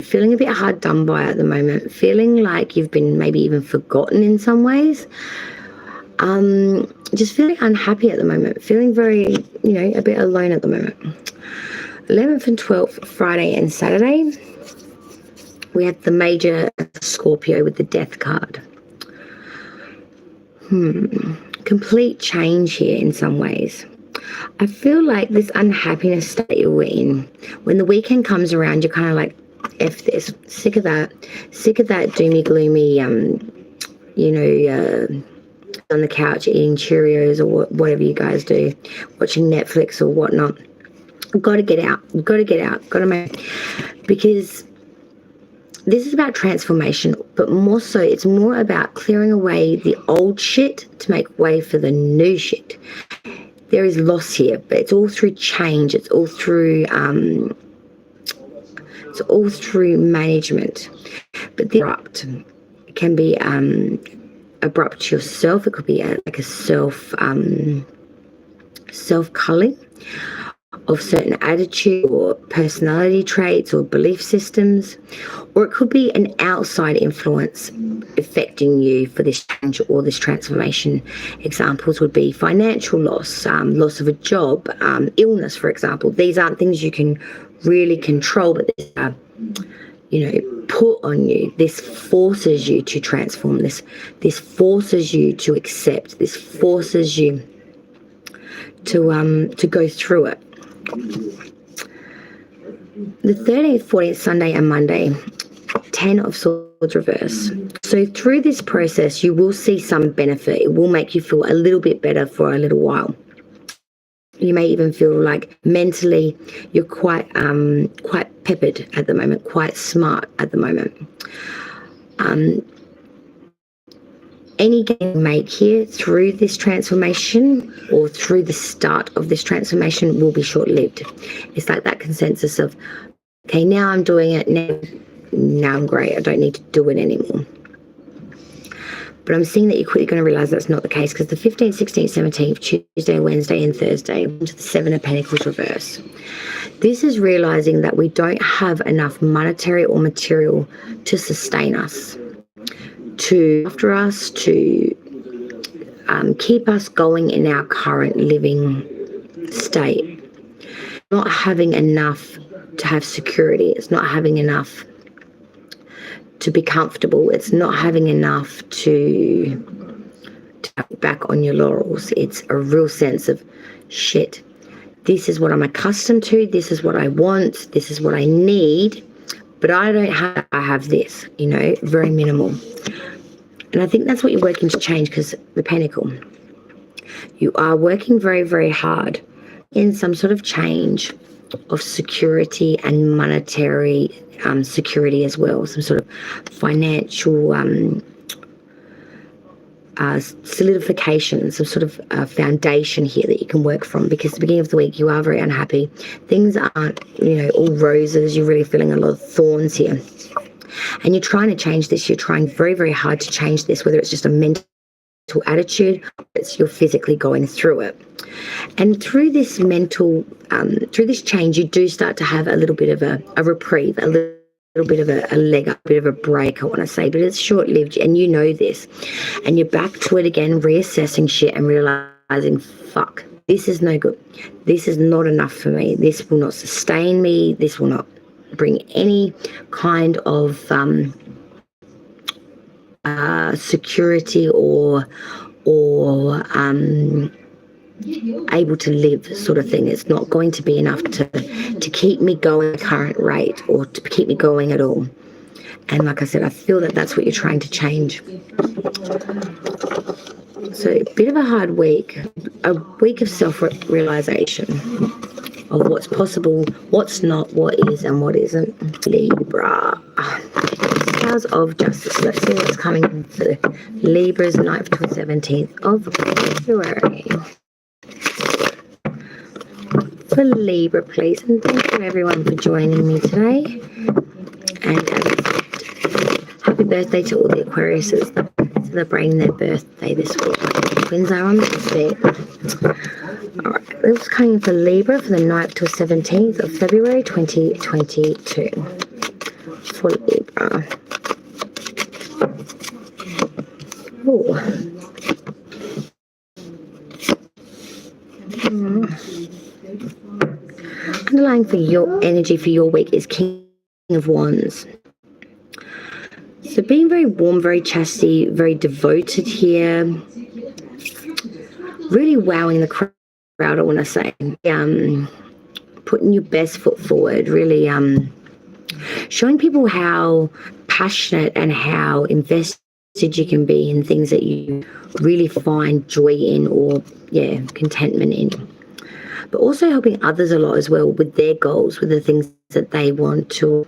feeling a bit hard done by at the moment. Feeling like you've been maybe even forgotten in some ways. Just feeling unhappy at the moment. Feeling very, you know, a bit alone at the moment. 11th and 12th, Friday and Saturday. We had the major Scorpio with the Death card. Complete change here in some ways. I feel like this unhappiness state you're in, when the weekend comes around, you're kind of like, F this, sick of that doomy, gloomy, on the couch eating Cheerios or whatever you guys do, watching Netflix or whatnot. Got to get out, got to make, because this is about transformation, but more so, it's more about clearing away the old shit to make way for the new shit. There is loss here, but it's all through change. It's all through management. but the abrupt can be abrupt to yourself. It could be like a self-culling of certain attitude or personality traits or belief systems, or it could be an outside influence affecting you for this change or this transformation. Examples would be financial loss, loss of a job, illness, for example. These aren't things you can really control, but these are, put on you. This forces you to transform. This forces you to accept. This forces you to go through it. The 13th, 14th, Sunday and Monday, 10 of Swords reverse. So through this process, you will see some benefit. It will make you feel a little bit better for a little while. You may even feel like mentally you're quite peppered at the moment, quite smart at the moment. Any gain you make here through this transformation or through the start of this transformation will be short-lived. It's like that consensus of, okay, now I'm doing it, now I'm great, I don't need to do it anymore. But I'm seeing that you're quickly going to realise that's not the case, because the 15th, 16th, 17th, Tuesday, Wednesday and Thursday, into the 7 of Pentacles reverse. This is realising that we don't have enough monetary or material to sustain us, to after us, to keep us going in our current living state. Not having enough to have security. It's not having enough to be comfortable. It's not having enough to tap back on your laurels. It's a real sense of, shit, this is what I'm accustomed to, this is what I want, this is what I need, but I don't have, I have this, very minimal. And I think that's what you're working to change, because the Pentacle, you are working very, very hard in some sort of change of security and monetary security as well, some sort of financial solidification, some sort of foundation here that you can work from, because at the beginning of the week you are very unhappy. Things aren't, all roses. You're really feeling a lot of thorns here. And you're trying to change this. You're trying very, very hard to change this, whether it's just a mental attitude, it's you're physically going through it. And through this mental, through this change, you do start to have a little bit of a reprieve, a little bit of a leg up, a bit of a break, I want to say, but it's short-lived, and you know this. And you're back to it again, reassessing shit and realizing, fuck, this is no good. This is not enough for me. This will not sustain me. This will not bring any kind of security or able to live sort of thing. It's not going to be enough to keep me going at the current rate or to keep me going at all. And like I said, I feel that that's what you're trying to change. So a bit of a hard week, a week of self-realization of what's possible, what's not, what is and what isn't. Libra. Stars of Justice. Let's see what's coming for Libra's 9th to 17th of February. For Libra, please. And thank you everyone for joining me today. And happy birthday to all the Aquariuses that are celebrating their birthday this week. Twins are on this week. Alright, this is coming for Libra for the 9th to 17th of February 2022. For Libra. Ooh. Underlying for your energy for your week is King of Wands. So being very warm, very chastity, very devoted here. Really wowing the crowd, I want to say. Putting your best foot forward, really showing people how passionate and how invested you can be in things that you really find joy in or, contentment in. But also helping others a lot as well with their goals, with the things that they want to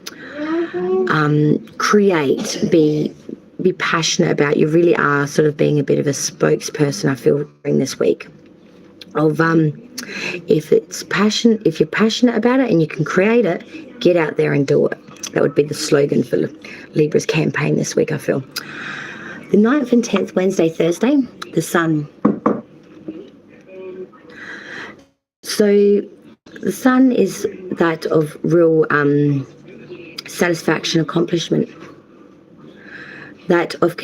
create, be passionate about. You really are sort of being a bit of a spokesperson, I feel, during this week. Of if you're passionate about it and you can create it, get out there and do it. That would be the slogan for Libra's campaign this week, I feel. The 9th and 10th, Wednesday, Thursday, the Sun. So the Sun is that of real satisfaction, accomplishment, that of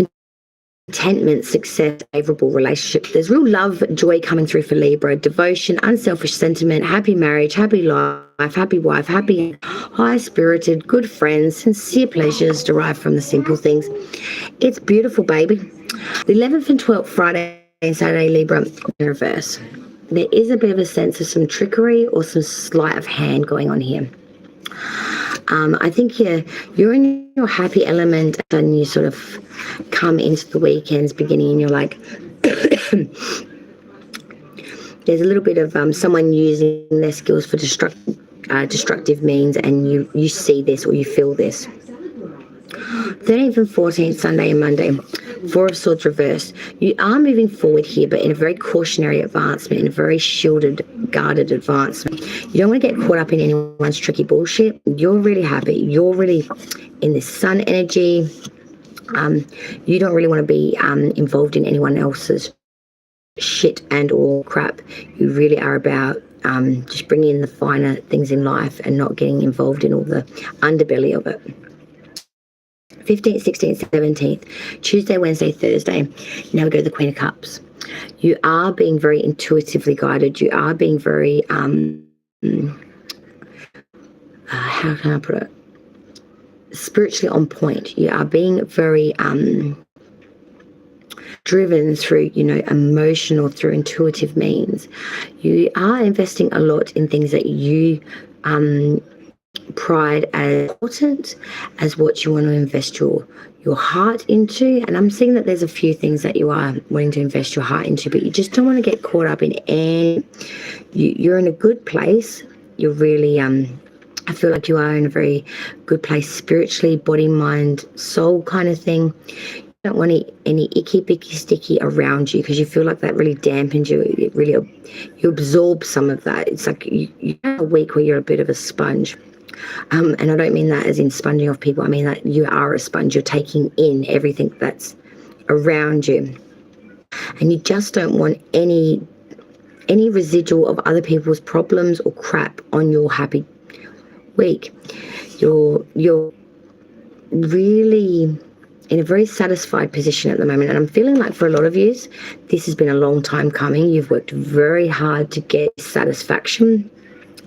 contentment, success, favourable relationship. There's real love, joy coming through for Libra, devotion, unselfish sentiment, happy marriage, happy life, happy wife, happy, high-spirited, good friends, sincere pleasures derived from the simple things. It's beautiful, baby. The 11th and 12th, Friday and Saturday, Libra, in reverse. There is a bit of a sense of some trickery or some sleight of hand going on here. I think you're in your happy element and you sort of come into the weekends beginning and you're like, there's a little bit of someone using their skills for destructive means, and you see this or you feel this. 13th and 14th, Sunday and Monday, Four of Swords reversed. You are moving forward here, but in a very cautionary advancement, in a very shielded, guarded advancement. You don't want to get caught up in anyone's tricky bullshit. You're really happy. You're really in this sun energy. You don't really want to be involved in anyone else's shit and or crap. You really are about just bringing in the finer things in life and not getting involved in all the underbelly of it. 15th, 16th, 17th, Tuesday, Wednesday, Thursday. Now we go to the Queen of Cups. You are being very intuitively guided. You are being very, how can I put it? Spiritually on point. You are being very driven through, emotional, through intuitive means. You are investing a lot in things that you pride as important as what you want to invest your heart into. And I'm seeing that there's a few things that you are wanting to invest your heart into, but you just don't want to get caught up in any. You're in a good place. You're really I feel like you are in a very good place spiritually, body, mind, soul kind of thing. don't want any icky, picky, sticky around you, because you feel like that really dampens you. It really, you absorb some of that. It's like you have a week where you're a bit of a sponge. And I don't mean that as in sponging off people. I mean that you are a sponge. You're taking in everything that's around you. And you just don't want any residual of other people's problems or crap on your happy week. You're really in a very satisfied position at the moment, and I'm feeling like for a lot of you, this has been a long time coming. You've worked very hard to get satisfaction,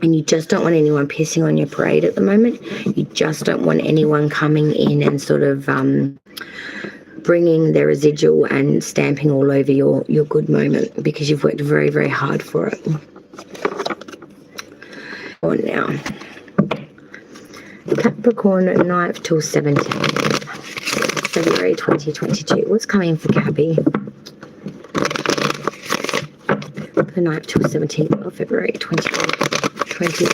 and you just don't want anyone pissing on your parade at the moment. You just don't want anyone coming in and sort of bringing their residual and stamping all over your good moment, because you've worked very, very hard for it. On now, Capricorn 9th till 17th. February 2022. What's coming for Cappy? The 9th till 17th of February 2022.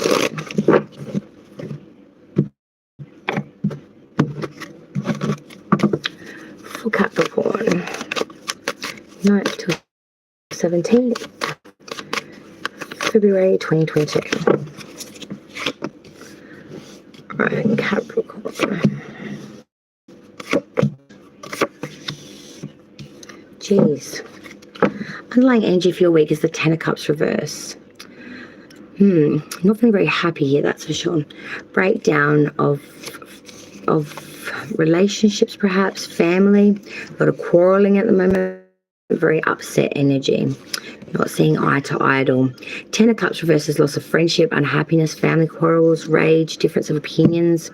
For Capricorn, 9th till 17th, February 2022. Alright, Capricorn. Jeez. Underlying energy for your week is the Ten of Cups reverse. Not feeling very happy here, that's for sure. Breakdown of relationships, perhaps family. A lot of quarreling at the moment. Very upset energy. Not seeing eye to eye at all. Ten of Cups reverse is loss of friendship, unhappiness, family quarrels, rage, difference of opinions.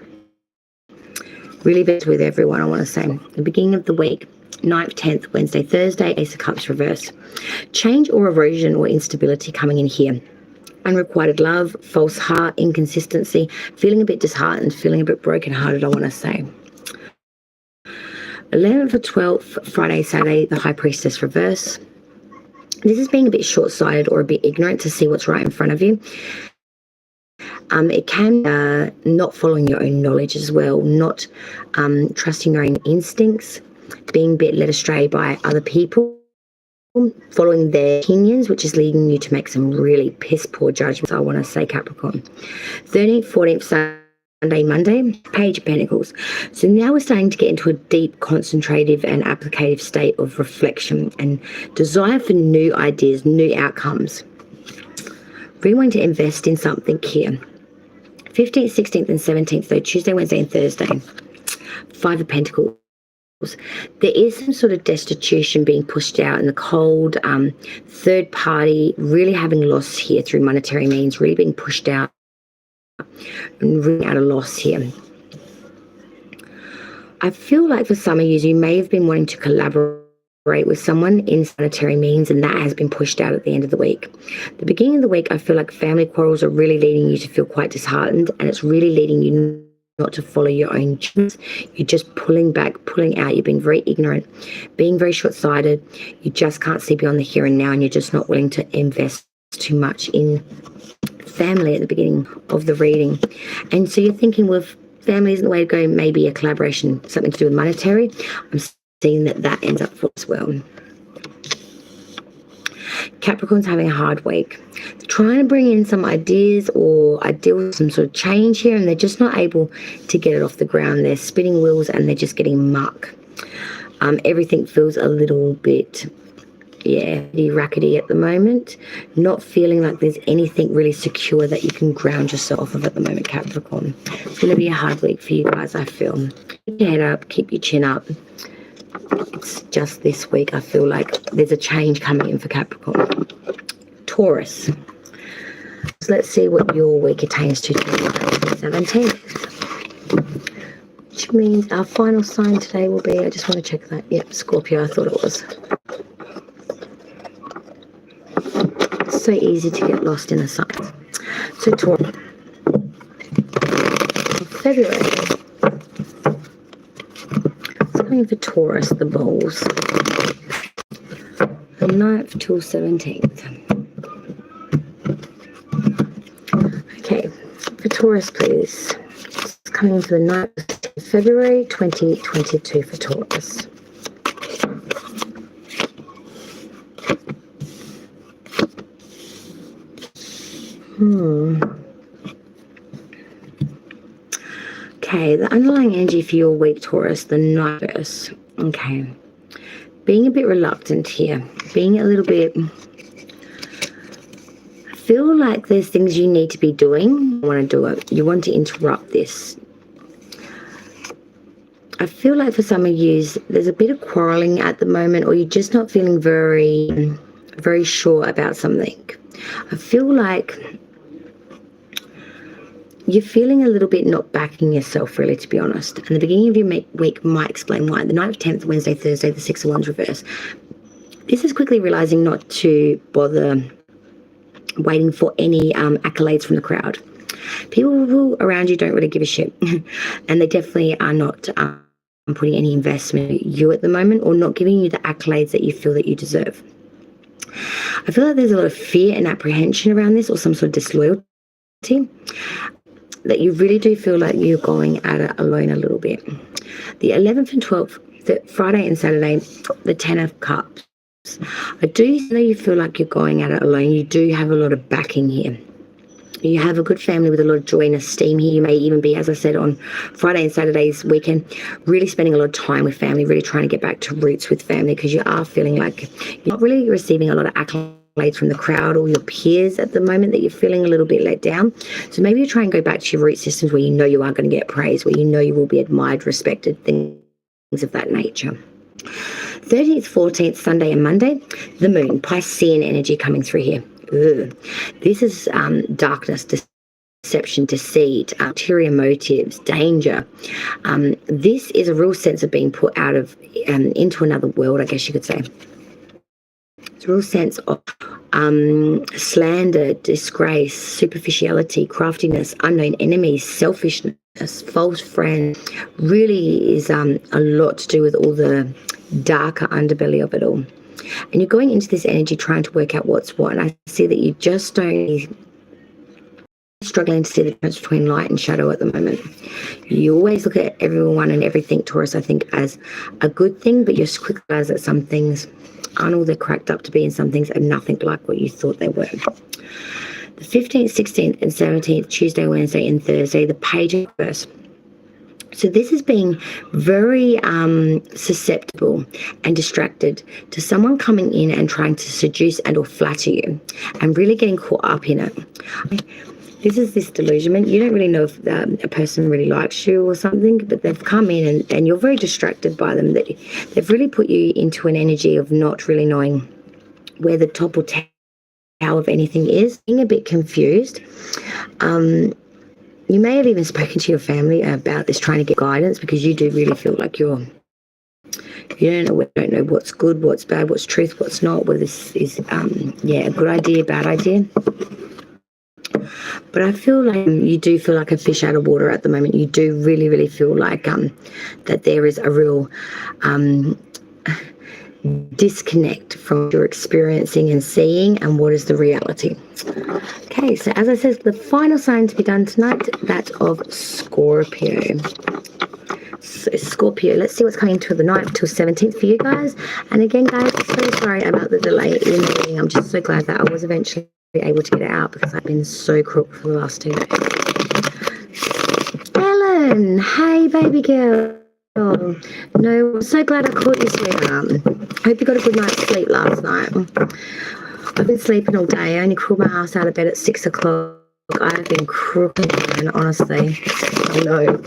Really bad with everyone, I want to say. The beginning of the week. 9th, 10th, Wednesday, Thursday, Ace of Cups reverse. Change or erosion or instability coming in here. Unrequited love, false heart, inconsistency, feeling a bit disheartened, feeling a bit brokenhearted, I want to say. 11th or 12th, Friday, Saturday, the High Priestess reverse. This is being a bit short-sighted or a bit ignorant to see what's right in front of you. It can not following your own knowledge as well, not trusting your own instincts, being a bit led astray by other people, following their opinions, which is leading you to make some really piss poor judgments, I want to say, Capricorn. 13th, 14th, Sunday, Monday, Page of Pentacles. So now we're starting to get into a deep, concentrative and applicative state of reflection and desire for new ideas, new outcomes. Really wanting to invest in something here. 15th, 16th and 17th, so Tuesday, Wednesday and Thursday. Five of Pentacles. There is some sort of destitution being pushed out in the cold, third party really having loss here through monetary means, really being pushed out and really out of loss here. I feel like for some of you may have been wanting to collaborate with someone in monetary means, and that has been pushed out at the end of the week. The beginning of the week, I feel like family quarrels are really leading you to feel quite disheartened, and it's really leading you not to follow your own dreams. You're just pulling back, pulling out. You've been very ignorant, being very short-sighted. You just can't see beyond the here and now, and you're just not willing to invest too much in family at the beginning of the reading. And so you're thinking, well, if family isn't the way to go, maybe a collaboration, something to do with monetary. I'm seeing that ends up full as well. Capricorn's having a hard week. They're trying to bring in some ideas or ideal with some sort of change here, and they're just not able to get it off the ground. They're spinning wheels and they're just getting muck. Everything feels a little bit, rackety at the moment. Not feeling like there's anything really secure that you can ground yourself off of at the moment, Capricorn. It's going to be a hard week for you guys, I feel. Keep your head up, keep your chin up. It's just this week, I feel like there's a change coming in for Capricorn. Taurus. So let's see what your week attains to 17th. Which means our final sign today will be, I just want to check that. Yep, Scorpio, I thought it was. It's so easy to get lost in the signs. So Taurus. February. Coming for Taurus, the Bulls. The 9th till 17th. Okay, for Taurus, please. It's coming for the 9th of February 2022 for Taurus. Okay, the underlying energy for your week, Taurus, the Night. Okay. Being a bit reluctant here. Being a little bit... I feel like there's things you need to be doing. You want to do it. You want to interrupt this. I feel like for some of you, there's a bit of quarreling at the moment, or you're just not feeling very sure about something. I feel like you're feeling a little bit not backing yourself, really, to be honest. And the beginning of your week might explain why. The 9th, 10th, Wednesday, Thursday, the 6 of Wands reverse. This is quickly realizing not to bother waiting for any accolades from the crowd. People around you don't really give a shit. And they definitely are not putting any investment in you at the moment, or not giving you the accolades that you feel that you deserve. I feel like there's a lot of fear and apprehension around this, or some sort of disloyalty, that you really do feel like you're going at it alone a little bit. The 11th and 12th, the Friday and Saturday, the 10 of Cups. I do know you feel like you're going at it alone. You do have a lot of backing here. You have a good family with a lot of joy and esteem here. You may even be, as I said, on Friday and Saturday's weekend, really spending a lot of time with family, really trying to get back to roots with family, because you are feeling like you're not really receiving a lot of accolades from the crowd or your peers at the moment, that you're feeling a little bit let down. So maybe you try and go back to your root systems where you know you are going to get praise, where you know you will be admired, respected, things of that nature. 13th, 14th, Sunday and Monday, the moon, Piscean energy coming through here. Ugh. This is darkness, deception, deceit, ulterior motives, danger. This is a real sense of being put out of into another world, I guess you could say. It's a real sense of slander, disgrace, superficiality, craftiness, unknown enemies, selfishness, false friends. Really is a lot to do with all the darker underbelly of it all. And you're going into this energy trying to work out what's what. And I see that you just don't struggling to see the difference between light and shadow at the moment. You always look at everyone and everything, Taurus, I think, as a good thing, but you're quick to realize that some things aren't all they're cracked up to be, and some things are nothing like what you thought they were. The 15th, 16th, and 17th, Tuesday, Wednesday, and Thursday, the Page of Reverse. So this is being very susceptible and distracted to someone coming in and trying to seduce and or flatter you, and really getting caught up in it. This is this delusionment. You don't really know if a person really likes you or something, but they've come in and you're very distracted by them. That they've really put you into an energy of not really knowing where the top or tail of anything is, being a bit confused. You may have even spoken to your family about this, trying to get guidance, because you do really feel like you don't know what's good, what's bad, what's truth, what's not, whether this is a good idea, bad idea. But I feel like you do feel like a fish out of water at the moment. You do really, really feel like that there is a real disconnect from what you're experiencing and seeing and what is the reality. Okay, so as I said, the final sign to be done tonight, that of Scorpio. So Scorpio, let's see what's coming to the 9th till 17th for you guys. And again, guys, so sorry about the delay in the reading. I'm just so glad that I was eventually able to get it out, because I've been so crook for the last 2 days. Ellen, hey baby girl. Oh, no, I'm so glad I caught you, sweetheart. Hope you got a good night's sleep last night. I've been sleeping all day. I only crawled my ass out of bed at 6 o'clock. I have been crooked, man, honestly. I know.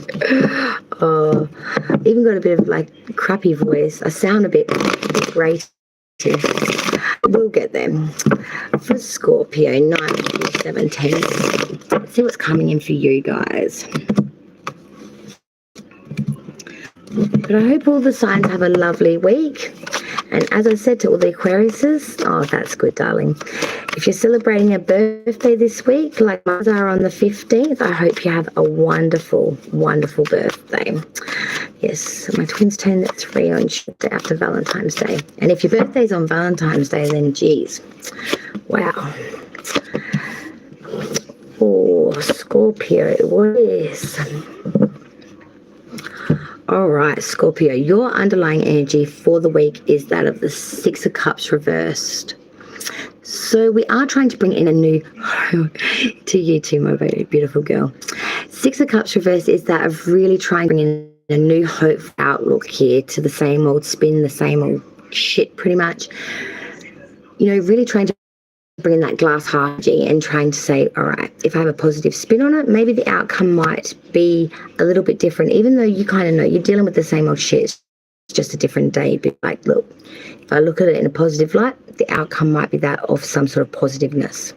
Oh, even got a bit of like crappy voice. I sound a bit grating. We'll get them. For Scorpio, 9th to 17th. Let's see what's coming in for you guys. But I hope all the signs have a lovely week. And as I said to all the Aquariuses, oh, that's good, darling. If you're celebrating a birthday this week, like mine are on the 15th, I hope you have a wonderful, wonderful birthday. Yes, my twins turned 3 on Tuesday after Valentine's Day. And if your birthday's on Valentine's Day, then geez, wow. Oh, Scorpio, what is... All right, Scorpio, your underlying energy for the week is that of the 6 of Cups reversed. So we are trying to bring in a new to you too, my very beautiful girl. Six of Cups reverse is that of really trying to bring in a new hopeful outlook here to the same old spin, the same old shit pretty much. You know, really trying to bring in that glass half energy and trying to say, all right, if I have a positive spin on it, maybe the outcome might be a little bit different, even though you kind of know you're dealing with the same old shit. It's just a different day. But like, look, if I look at it in a positive light, the outcome might be that of some sort of positiveness.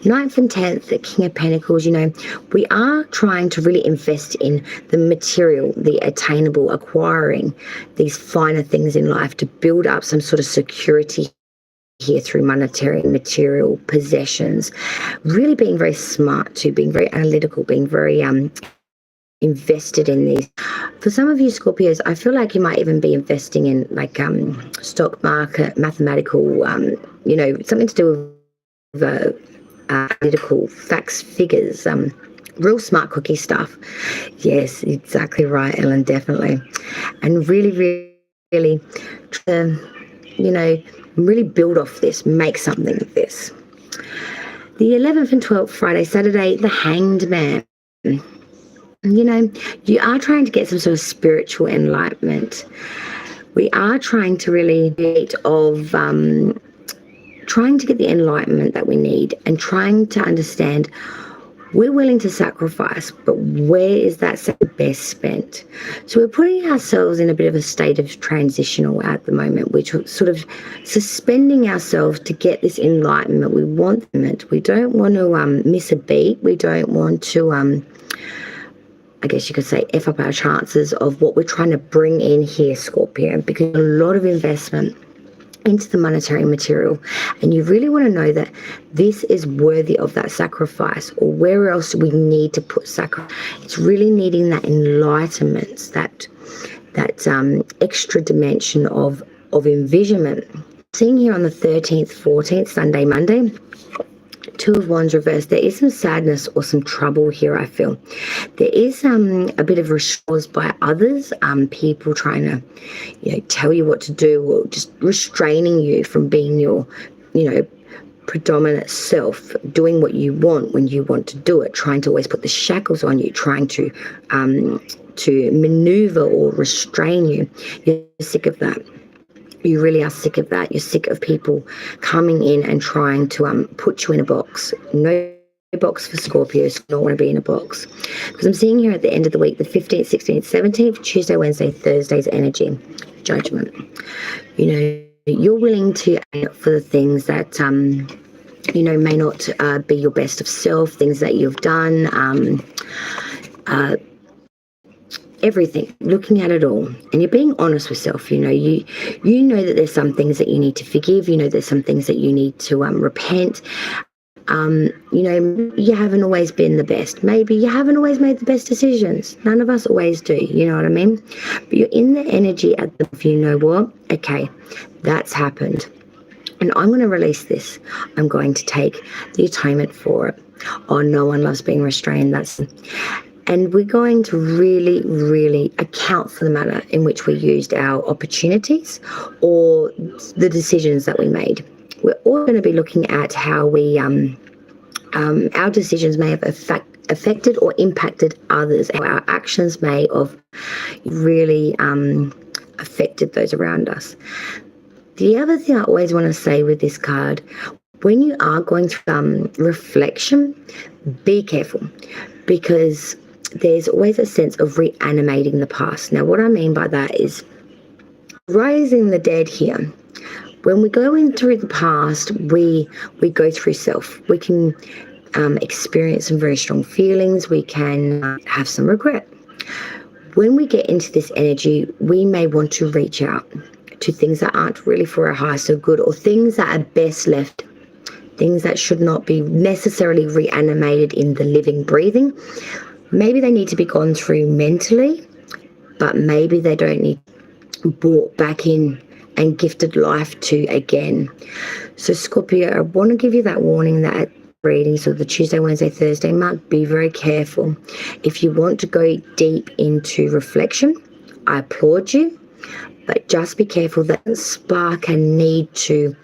9th and 10th, the King of Pentacles, you know, we are trying to really invest in the material, the attainable, acquiring these finer things in life to build up some sort of security here through monetary material possessions, really being very smart too, being very analytical, being very invested in these. For some of you Scorpios, I feel like you might even be investing in like stock market, mathematical, you know, something to do with analytical facts, figures, real smart cookie stuff. Yes, exactly right, Ellen, definitely. And really, really, you know, really build off this, make something of this. The 11th and 12th, Friday, Saturday, the Hanged Man. You know, you are trying to get some sort of spiritual enlightenment. We are trying to really get of trying to get the enlightenment that we need and trying to understand we're willing to sacrifice, but where is that best spent? So we're putting ourselves in a bit of a state of transitional at the moment, which we're sort of suspending ourselves to get this enlightenment. We want it. We don't want to miss a beat. We don't want to, I guess you could say, F up our chances of what we're trying to bring in here, Scorpio, because a lot of investment into the monetary material, and you really want to know that this is worthy of that sacrifice, or where else do we need to put sacrifice. It's really needing that enlightenment, that extra dimension of envisionment. Seeing here on the 13th, 14th, Sunday, Monday, Two of Wands reversed, there is some sadness or some trouble here, I feel. There is a bit of restraints by others, people trying to, you know, tell you what to do, or just restraining you from being your, you know, predominant self, doing what you want when you want to do it, trying to always put the shackles on you, trying to maneuver or restrain you. You're sick of that. You really are sick of that. You're sick of people coming in and trying to put you in a box. No box for Scorpios. Don't want to be in a box. Because I'm seeing here at the end of the week, the 15th, 16th, 17th, Tuesday, Wednesday, Thursday's energy, judgment. You know, you're willing to aim for the things that, you know, may not be your best of self, things that you've done, everything, looking at it all, and you're being honest with yourself. You know, you know that there's some things that you need to forgive. You know, there's some things that you need to repent. You know, you haven't always been the best. Maybe you haven't always made the best decisions. None of us always do. You know what I mean? But you're in the energy at the, you know what? Okay, that's happened, and I'm going to release this. I'm going to take the atonement for it. Oh, no one loves being restrained. And we're going to really, really account for the manner in which we used our opportunities or the decisions that we made. We're all going to be looking at how we, our decisions may have affected or impacted others. Our actions may have really affected those around us. The other thing I always want to say with this card, when you are going through reflection, be careful, because there's always a sense of reanimating the past. Now, what I mean by that is raising the dead here. When we go in through the past, we go through self. We can experience some very strong feelings. We can have some regret. When we get into this energy, we may want to reach out to things that aren't really for our highest or good, or things that are best left, things that should not be necessarily reanimated in the living, breathing. Maybe they need to be gone through mentally, but maybe they don't need brought back in and gifted life to again. So Scorpio, I want to give you that warning that readings of the Tuesday, Wednesday, Thursday month, be very careful. If you want to go deep into reflection, I applaud you, but just be careful that spark a need to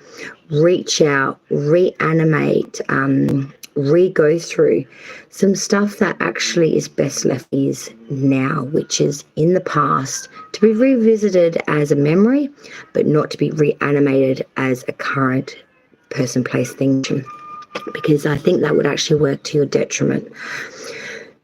reach out, reanimate, re-go through some stuff that actually is best left is now, which is in the past, to be revisited as a memory, but not to be reanimated as a current person, place, thing, because I think that would actually work to your detriment.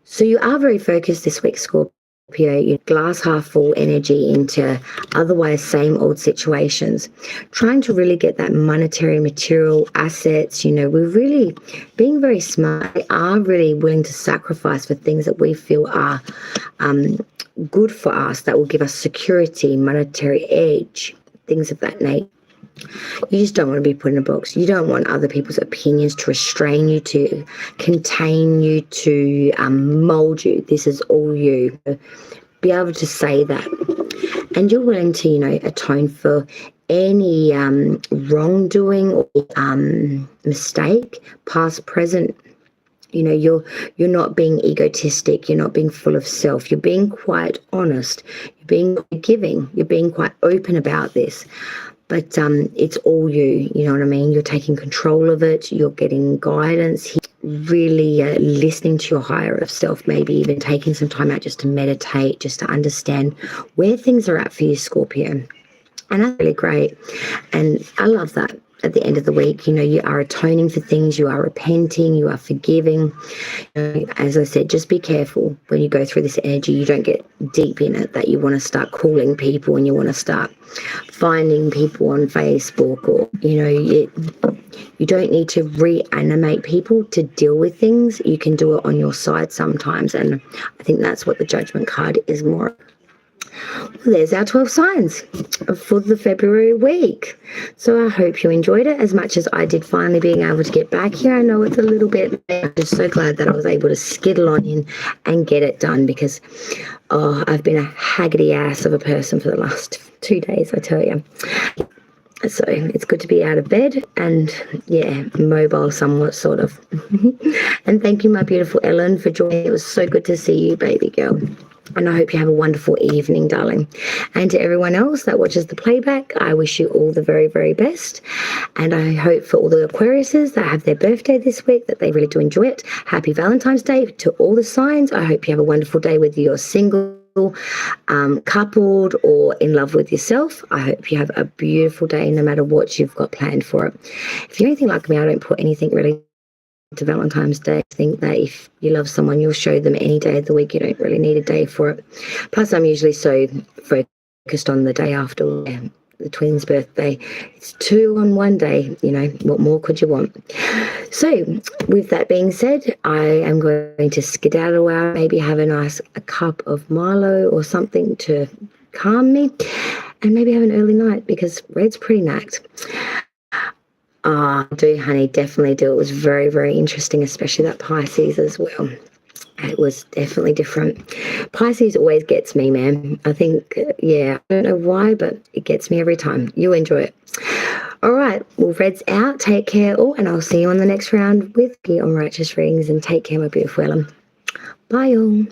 So you are very focused this week, Scorpio. You glass half full energy into otherwise same old situations, trying to really get that monetary material assets. We're really being very smart. We are really willing to sacrifice for things that we feel are good for us, that will give us security, monetary edge, things of that nature. You just don't want to be put in a box. You don't want other people's opinions to restrain you, to contain you, to mold you. This is all you. Be able to say that. And you're willing to, atone for any wrongdoing or mistake, past, present. You're not being egotistic. You're not being full of self. You're being quite honest. You're being giving. You're being quite open about this. But it's all you know what I mean? You're taking control of it. You're getting guidance, really listening to your higher self, maybe even taking some time out just to meditate, just to understand where things are at for you, Scorpio. And that's really great. And I love that. At the end of the week, you are atoning for things, you are repenting, you are forgiving. As I said, just be careful when you go through this energy. You don't get deep in it, that you want to start calling people and you want to start finding people on Facebook, or, you don't need to reanimate people to deal with things. You can do it on your side sometimes. And I think that's what the Judgment card is more. Well, there's our 12 signs for the February week. So I hope you enjoyed it as much as I did, finally being able to get back here. I know it's a little bit late. I'm just so glad that I was able to skittle on in and get it done, because I've been a haggity ass of a person for the last 2 days, I tell you. So it's good to be out of bed and, mobile somewhat, sort of. And thank you, my beautiful Ellen, for joining. It was so good to see you, baby girl. And I hope you have a wonderful evening, darling. And to everyone else that watches the playback, I wish you all the very, very best. And I hope for all the Aquariuses that have their birthday this week, that they really do enjoy it. Happy Valentine's Day to all the signs. I hope you have a wonderful day, whether you're single, coupled, or in love with yourself. I hope you have a beautiful day, no matter what you've got planned for it. If you're anything like me, I don't put anything really to Valentine's Day. I think that if you love someone, you'll show them any day of the week. You don't really need a day for it. Plus, I'm usually so focused on the day after the twins' birthday. It's 2 on one day. What more could you want? So with that being said, I am going to skedaddle out, maybe have a cup of Milo or something to calm me, and maybe have an early night, because Red's pretty knacked. Do, honey, definitely do. It was very, very interesting, especially that Pisces as well. It was definitely different. Pisces always gets me, man. I think, I don't know why, but it gets me every time. You enjoy it. All right. Well, Red's out. Take care all, and I'll see you on the next round with me on Righteous Readings. And take care, my beautiful Ellen. Bye, all.